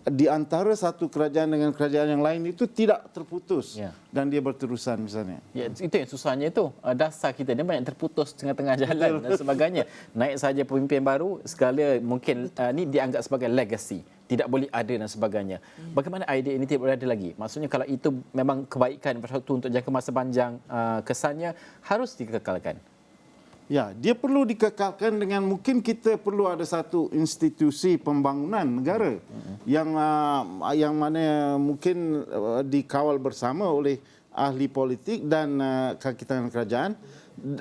di antara satu kerajaan dengan kerajaan yang lain itu tidak terputus dan dia berterusan misalnya. Ya, itu yang susahnya itu. Dasar kita ni banyak terputus tengah-tengah jalan dan sebagainya. Naik saja pemimpin baru, segala mungkin ni dianggap sebagai legacy. Tidak boleh ada dan sebagainya. Bagaimana idea ini tidak boleh ada lagi? Maksudnya kalau itu memang kebaikan infrastruktur untuk jangka masa panjang, kesannya harus dikekalkan. Ya, dia perlu dikekalkan dengan mungkin kita perlu ada satu institusi pembangunan negara yang mana mungkin dikawal bersama oleh ahli politik dan kakitangan kerajaan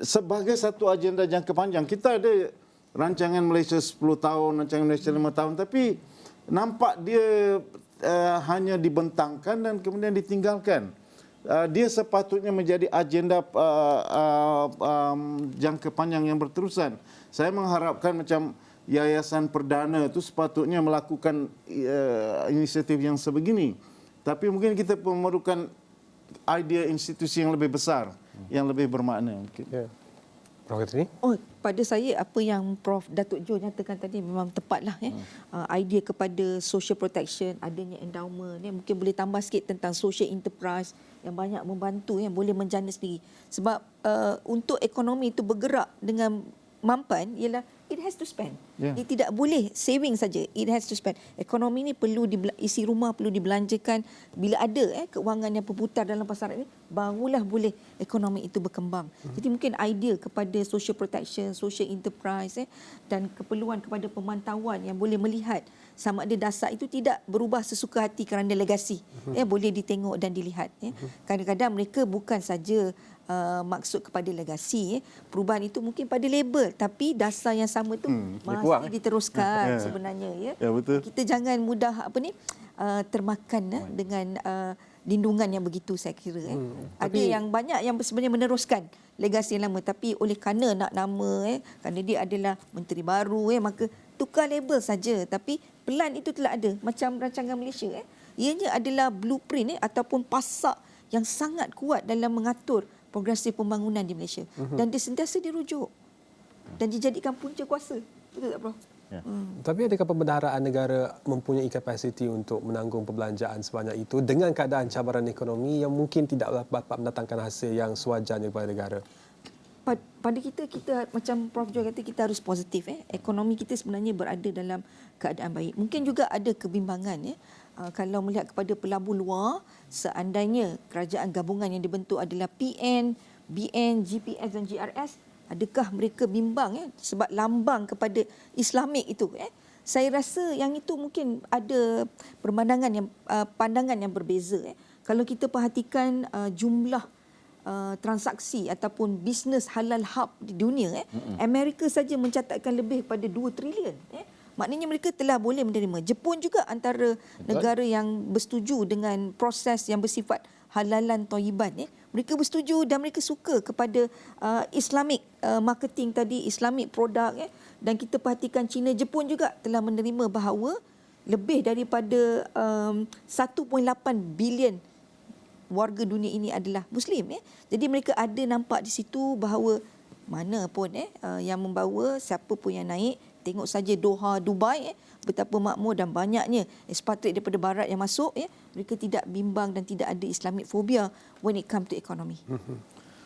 sebagai satu agenda jangka panjang. Kita ada rancangan Malaysia 10 tahun, rancangan Malaysia 5 tahun, tapi nampak dia hanya dibentangkan dan kemudian ditinggalkan. Dia sepatutnya menjadi agenda jangka panjang yang berterusan. Saya mengharapkan macam Yayasan Perdana itu sepatutnya melakukan inisiatif yang sebegini. Tapi mungkin kita memerlukan idea institusi yang lebih besar, yang lebih bermakna. Prof Katrini? Pada saya apa yang Prof Datuk Jo nyatakan tadi memang tepatlah idea kepada social protection, adanya endowment mungkin boleh tambah sikit tentang social enterprise yang banyak membantu yang boleh menjana sendiri. Sebab untuk ekonomi itu bergerak dengan mampan ialah it has to spend. Yeah. Dia tidak boleh saving saja. It has to spend. Ekonomi ni perlu isi rumah perlu dibelanjakan. Bila ada keuangan yang berputar dalam pasaran ini, barulah boleh ekonomi itu berkembang. Jadi mungkin idea kepada social protection, social enterprise dan keperluan kepada pemantauan yang boleh melihat sama ada dasar itu tidak berubah sesuka hati kerana legasi. Boleh ditengok dan dilihat. Kadang-kadang mereka bukan saja maksud kepada legasi, perubahan itu mungkin pada label, tapi dasar yang sama tu masih diteruskan sebenarnya. Ya, betul. Kita jangan mudah termakan dengan lindungan yang begitu, saya kira. Ada yang banyak yang sebenarnya meneruskan legasi yang lama, tapi oleh kerana nak nama, kerana dia adalah menteri baru, maka tukar label saja. Tapi pelan itu telah ada, macam rancangan Malaysia. Ianya adalah blueprint ataupun pasak yang sangat kuat dalam mengatur progresif pembangunan di Malaysia. Dan dia sentiasa dirujuk dan dijadikan punca kuasa. Betul tak, Prof? Ya. Tapi adakah pembendaharaan negara mempunyai kapasiti untuk menanggung perbelanjaan sebanyak itu dengan keadaan cabaran ekonomi yang mungkin tidak dapat mendatangkan hasil yang sewajarnya kepada negara? Pada kita macam Prof Joy kata, kita harus positif. Ekonomi kita sebenarnya berada dalam keadaan baik. Mungkin juga ada kebimbangan. Kalau melihat kepada pelabur luar, seandainya kerajaan gabungan yang dibentuk adalah PN, BN, GPS dan GRS, adakah mereka bimbang sebab lambang kepada Islamik itu? Saya rasa yang itu mungkin ada pandangan yang berbeza. Kalau kita perhatikan jumlah transaksi ataupun bisnes halal hub di dunia, Amerika saja mencatatkan lebih pada 2 trilion. Maknanya mereka telah boleh menerima. Jepun juga antara negara yang bersetuju dengan proses yang bersifat halalan thayyiban. Mereka bersetuju dan mereka suka kepada Islamic marketing tadi, Islamic produk. Dan kita perhatikan China, Jepun juga telah menerima bahawa lebih daripada 1.8 bilion warga dunia ini adalah Muslim. Jadi mereka ada nampak di situ bahawa mana pun yang membawa, siapa pun yang naik, tengok saja Doha, Dubai, betapa makmur dan banyaknya ekspatriat daripada barat yang masuk. Mereka tidak bimbang dan tidak ada Islamic phobia when it comes to economy.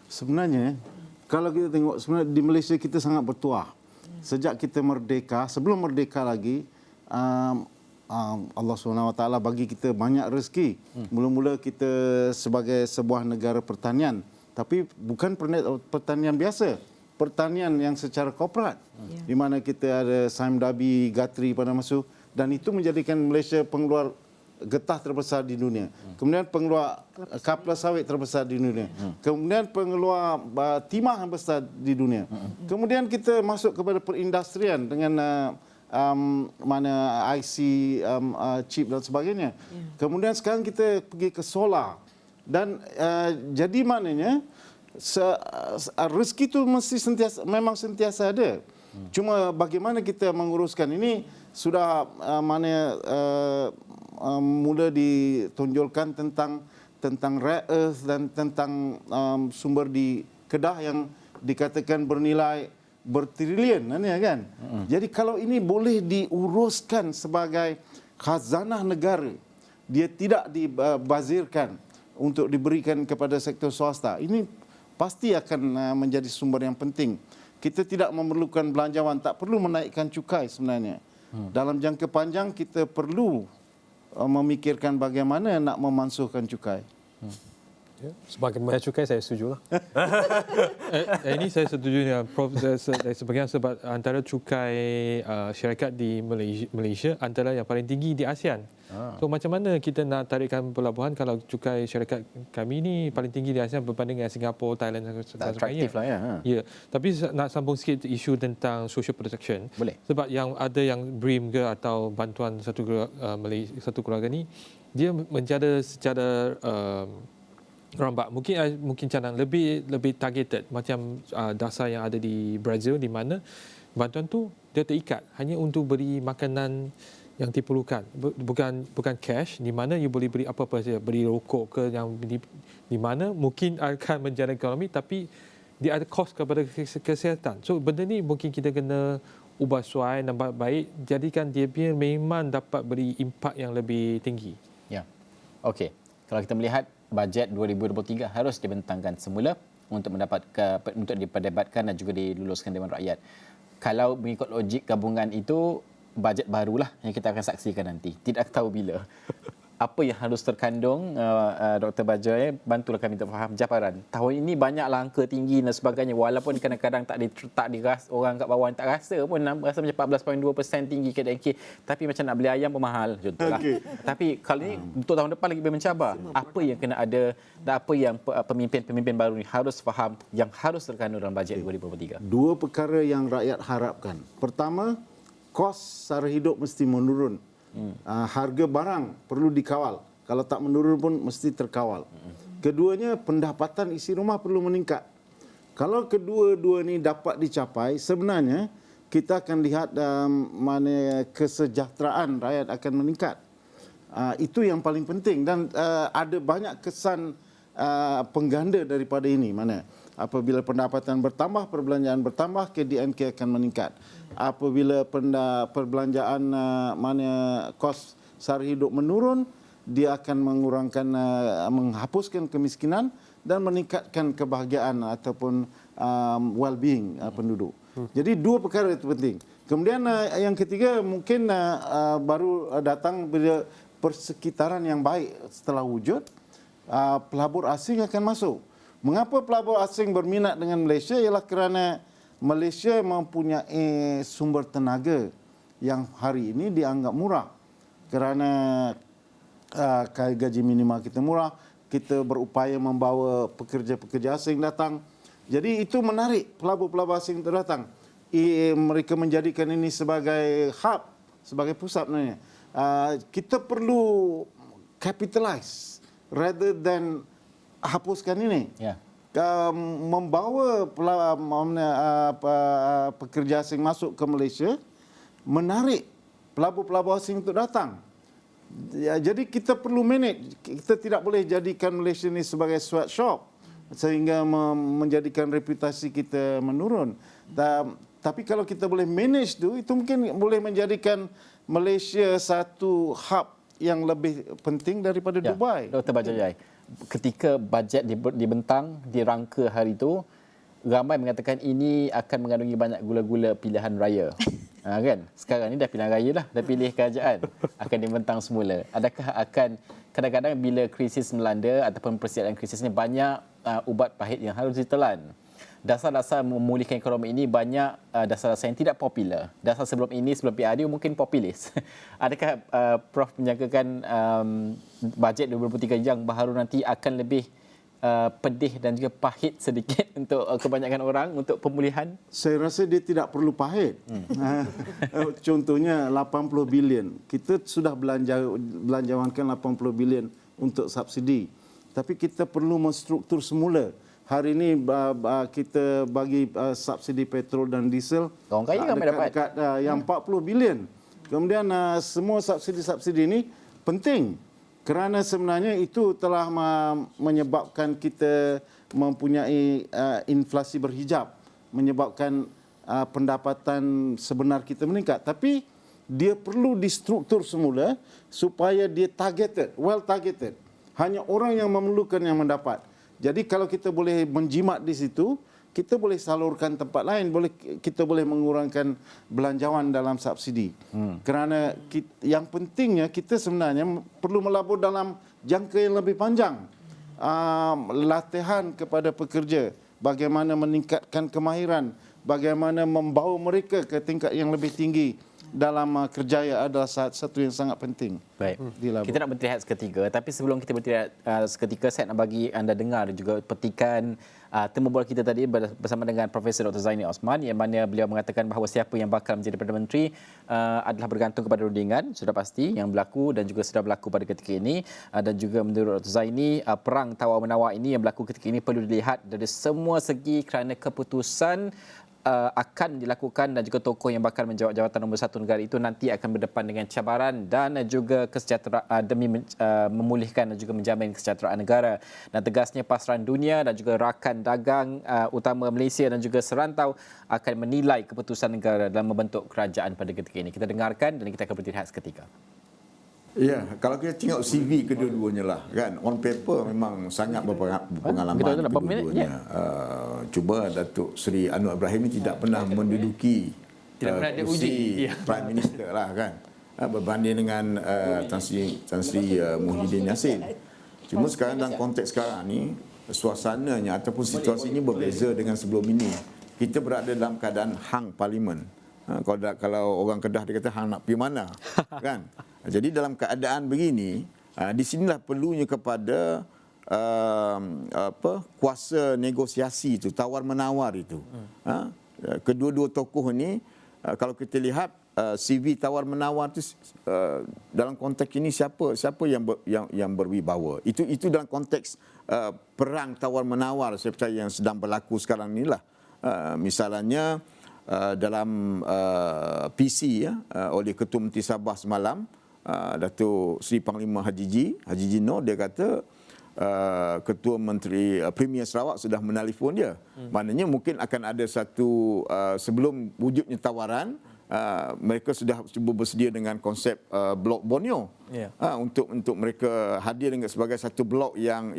Sebenarnya, kalau kita tengok, sebenarnya di Malaysia kita sangat bertuah. Sejak kita merdeka, sebelum merdeka lagi, Allah SWT bagi kita banyak rezeki. Mula-mula kita sebagai sebuah negara pertanian, tapi bukan pertanian biasa, pertanian yang secara korporat, di mana kita ada Sime Darby, Guthrie pada masa, dan itu menjadikan Malaysia pengeluar getah terbesar di dunia. Kemudian pengeluar kapal sawit terbesar di dunia. Kemudian pengeluar timah yang besar di dunia. Kemudian kita masuk kepada perindustrian dengan mana IC, chip dan sebagainya. Kemudian sekarang kita pergi ke solar. Dan jadi maknanya rezeki itu mesti memang sentiasa ada. Cuma bagaimana kita menguruskan ini sudah mula ditonjolkan tentang rare earth dan tentang sumber di Kedah yang dikatakan bernilai bertrilion kan. Jadi kalau ini boleh diuruskan sebagai khazanah negara, dia tidak dibazirkan untuk diberikan kepada sektor swasta, ini pasti akan menjadi sumber yang penting. Kita tidak memerlukan belanjawan, tak perlu menaikkan cukai sebenarnya. Dalam jangka panjang kita perlu memikirkan bagaimana nak memansuhkan cukai. Ya, sebagai bayar cukai saya setujulah. Ini saya setuju dengan Prof. Sebagian sebab antara cukai syarikat di Malaysia antara yang paling tinggi di ASEAN. So macam mana kita nak tarikkan pelabuhan kalau cukai syarikat kami ni paling tinggi di ASEAN berbanding dengan Singapura, Thailand dan sebagainya. Atraktif lah ya. Ya, tapi nak sambung sikit isu tentang social protection. Boleh. Sebab yang ada yang BRIM ke atau bantuan satu keluarga ni, dia menjadi secara rambat, mungkin cadang lebih targeted macam dasar yang ada di Brazil, di mana bantuan tu dia terikat hanya untuk beri makanan yang diperlukan, bukan cash, di mana you boleh beri apa-apa saja, beri rokok ke yang di mana mungkin akan menjadi ekonomi tapi dia ada kos kepada kesihatan. So benda ni mungkin kita kena ubah suai, nampak baik, jadikan dia memang dapat beri impak yang lebih tinggi. Ya. Okey. Kalau kita melihat bajet 2023 harus dibentangkan semula untuk diperdebatkan dan juga diluluskan Dewan Rakyat. kalau mengikut logik gabungan itu, bajet barulah yang kita akan saksikan nanti. Tidak tahu bila. Apa yang harus terkandung, Dr. Bajoy, bantulah kami untuk faham japaran. Tahun ini banyaklah angka tinggi dan sebagainya, walaupun kadang-kadang tak dirasa, orang kat bawah tak rasa pun, rasa macam 14.2% tinggi KDNK, tapi macam nak beli ayam pun mahal, contohlah. Okay. Tapi kalau ini untuk tahun depan lagi lebih mencabar. Apa yang kena ada dan apa yang pemimpin-pemimpin baru ni harus faham yang harus terkandung dalam bajet 2023? Dua perkara yang rakyat harapkan. Pertama, kos sara hidup mesti menurun. Harga barang perlu dikawal. Kalau tak menurun pun mesti terkawal. Keduanya, pendapatan isi rumah perlu meningkat. Kalau kedua-dua ni dapat dicapai, sebenarnya kita akan lihat mana kesejahteraan rakyat akan meningkat. Itu yang paling penting dan ada banyak kesan pengganda daripada ini. Mana apabila pendapatan bertambah, perbelanjaan bertambah, KDNK akan meningkat. Apabila perbelanjaan kos sara hidup menurun, dia akan menghapuskan kemiskinan dan meningkatkan kebahagiaan ataupun well-being penduduk. Jadi dua perkara itu penting. Kemudian yang ketiga mungkin baru datang bila persekitaran yang baik setelah wujud, pelabur asing akan masuk. Mengapa pelabur asing berminat dengan Malaysia ialah kerana Malaysia mempunyai sumber tenaga yang hari ini dianggap murah. Kerana gaji minimal kita murah, kita berupaya membawa pekerja-pekerja asing datang. Jadi itu menarik pelabur-pelabur asing itu datang. Mereka menjadikan ini sebagai hub, sebagai pusat sebenarnya. Kita perlu capitalize rather than hapuskan ini. Yeah. Membawa pekerja asing masuk ke Malaysia, menarik pelabur-pelabur asing untuk datang. Jadi kita perlu manage. Kita tidak boleh jadikan Malaysia ini sebagai sweatshop sehingga menjadikan reputasi kita menurun. Tapi kalau kita boleh manage itu mungkin boleh menjadikan Malaysia satu hub yang lebih penting daripada Dubai. Dr. Bajoy, ketika bajet dibentang, dirangka hari itu, ramai mengatakan ini akan mengandungi banyak gula-gula pilihan raya. Kan? Sekarang ni dah pilihan raya dah, dah pilih kerajaan. Akan dibentang semula. Adakah akan, kadang-kadang bila krisis melanda ataupun persediaan krisis ni, banyak ubat pahit yang harus ditelan. Dasar-dasar memulihkan ekonomi ini banyak dasar-dasar yang tidak popular. Dasar sebelum ini, sebelum PRU mungkin populis. Adakah Prof menyangkakan bajet 2023 yang baharu nanti akan lebih pedih dan juga pahit sedikit untuk kebanyakan orang untuk pemulihan? Saya rasa dia tidak perlu pahit. Contohnya 80 bilion. Kita sudah belanjawankan 80 bilion untuk subsidi. Tapi kita perlu menstruktur semula. Hari ini kita bagi subsidi petrol dan diesel dekat yang 40 bilion. Kemudian semua subsidi-subsidi ini penting kerana sebenarnya itu telah menyebabkan kita mempunyai inflasi berhijab, menyebabkan pendapatan sebenar kita meningkat. Tapi dia perlu distruktur semula supaya dia targeted, well targeted. Hanya orang yang memerlukan yang mendapat. Jadi kalau kita boleh menjimat di situ, kita boleh salurkan tempat lain, kita boleh mengurangkan belanjawan dalam subsidi. Kerana yang pentingnya kita sebenarnya perlu melabur dalam jangka yang lebih panjang. Latihan kepada pekerja, bagaimana meningkatkan kemahiran, bagaimana membawa mereka ke tingkat yang lebih tinggi dalam kerjaya adalah satu yang sangat penting. Baik. Kita nak bertrehat seketika, tapi sebelum kita bertrehat seketika, saya nak bagi anda dengar juga petikan temu bola kita tadi bersama dengan Profesor Dr. Zaini Osman, yang mana beliau mengatakan bahawa siapa yang bakal menjadi Perdana Menteri adalah bergantung kepada rundingan, sudah pasti yang berlaku dan juga sudah berlaku pada ketika ini. Dan juga menurut Dr. Zaini, perang tawar-menawar ini yang berlaku ketika ini perlu dilihat dari semua segi kerana keputusan akan dilakukan dan juga tokoh yang bakal menjawab jawatan nombor 1 negara itu nanti akan berdepan dengan cabaran dan juga kesejahteraan demi memulihkan dan juga menjamin kesejahteraan negara. Dan tegasnya pasaran dunia dan juga rakan dagang utama Malaysia dan juga serantau akan menilai keputusan negara dalam membentuk kerajaan pada ketika ini. Kita dengarkan dan kita akan bertrehat seketika. Ya, kalau kita tengok CV kedua-duanya lah, kan, on paper memang sangat berpengalaman kedua-duanya. Cuba Datuk Seri Anwar Ibrahim ini tidak pernah menduduki Tidak pernah diuji. Ya. Prime Minister lah kan. Berbanding dengan Tan Sri Muhyiddin Yassin. Cuma sekarang dalam konteks sekarang ni, suasananya ataupun situasinya berbeza dengan sebelum ini. Kita berada dalam keadaan hang parlimen. Kalau orang Kedah dia kata hang nak pergi mana, kan? Jadi dalam keadaan begini, di sinilah perlunya kepada kuasa negosiasi itu, tawar menawar itu. Kedua-dua tokoh ini, kalau kita lihat CV tawar menawar itu dalam konteks ini siapa yang berwibawa. Itu dalam konteks perang tawar menawar saya percaya yang sedang berlaku sekarang inilah. Misalnya dalam PC oleh Ketua Menteri Sabah semalam, Datuk Seri Panglima Haji Jino, dia kata Ketua Menteri Premier Sarawak sudah menelefon dia. Maknanya mungkin akan ada satu sebelum wujudnya tawaran, mereka sudah cuba bersedia dengan konsep blok Borneo, untuk mereka hadir dengan sebagai satu blok yang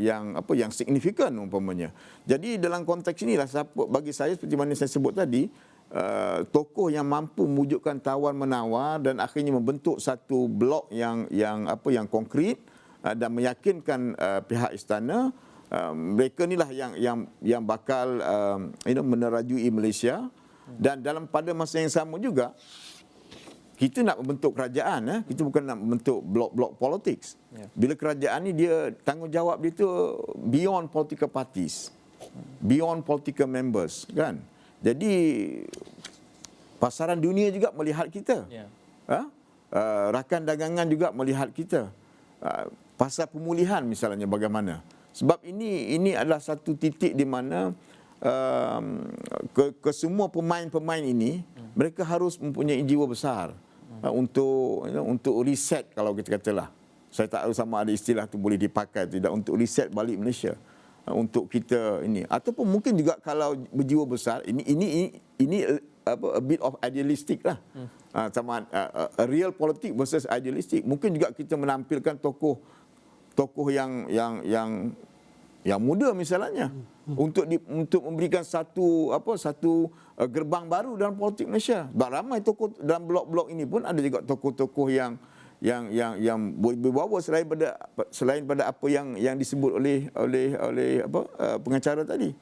signifikan umpamanya. Jadi dalam konteks inilah bagi saya seperti mana saya sebut tadi, tokoh yang mampu mewujudkan tawar menawar dan akhirnya membentuk satu blok yang konkret dan meyakinkan pihak istana, mereka inilah yang bakal menerajui Malaysia. Dan pada masa yang sama juga kita nak membentuk kerajaan, kita bukan nak membentuk blok-blok politik. Bila kerajaan ni dia tanggungjawab dia tu beyond political parties, beyond political members, kan? Jadi pasaran dunia juga melihat kita, rakan dagangan juga melihat kita. Pasal pemulihan misalnya bagaimana? Sebab ini adalah satu titik di mana semua pemain-pemain ini mereka harus mempunyai jiwa besar untuk reset, kalau kita katalah. Saya tak tahu sama ada istilah tu boleh dipakai tidak, untuk reset balik Malaysia. Untuk kita ini, ataupun mungkin juga kalau berjiwa besar ini a bit of idealistic lah. Sama real politik versus idealistic. Mungkin juga kita menampilkan tokoh yang muda misalnya, untuk memberikan satu gerbang baru dalam politik Malaysia. Ramai tokoh dalam blok-blok ini pun ada juga tokoh-tokoh yang berbawa selain pada apa yang disebut oleh pengacara tadi.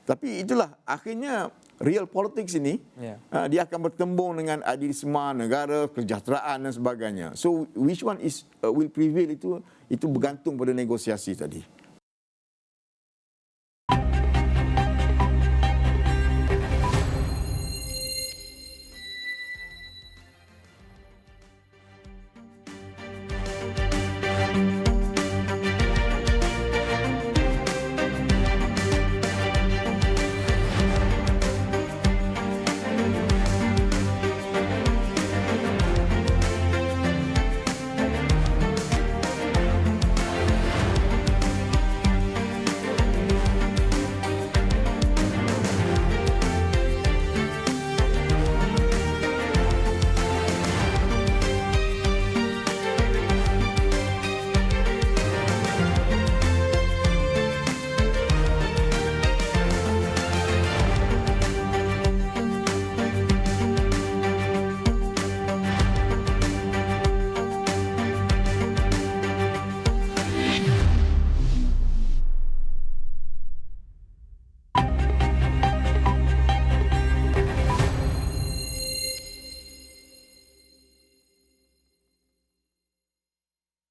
Tapi itulah akhirnya real politics ini, dia akan bertembung dengan idealisme negara, kesejahteraan dan sebagainya. So which one will prevail, itu bergantung pada negosiasi tadi.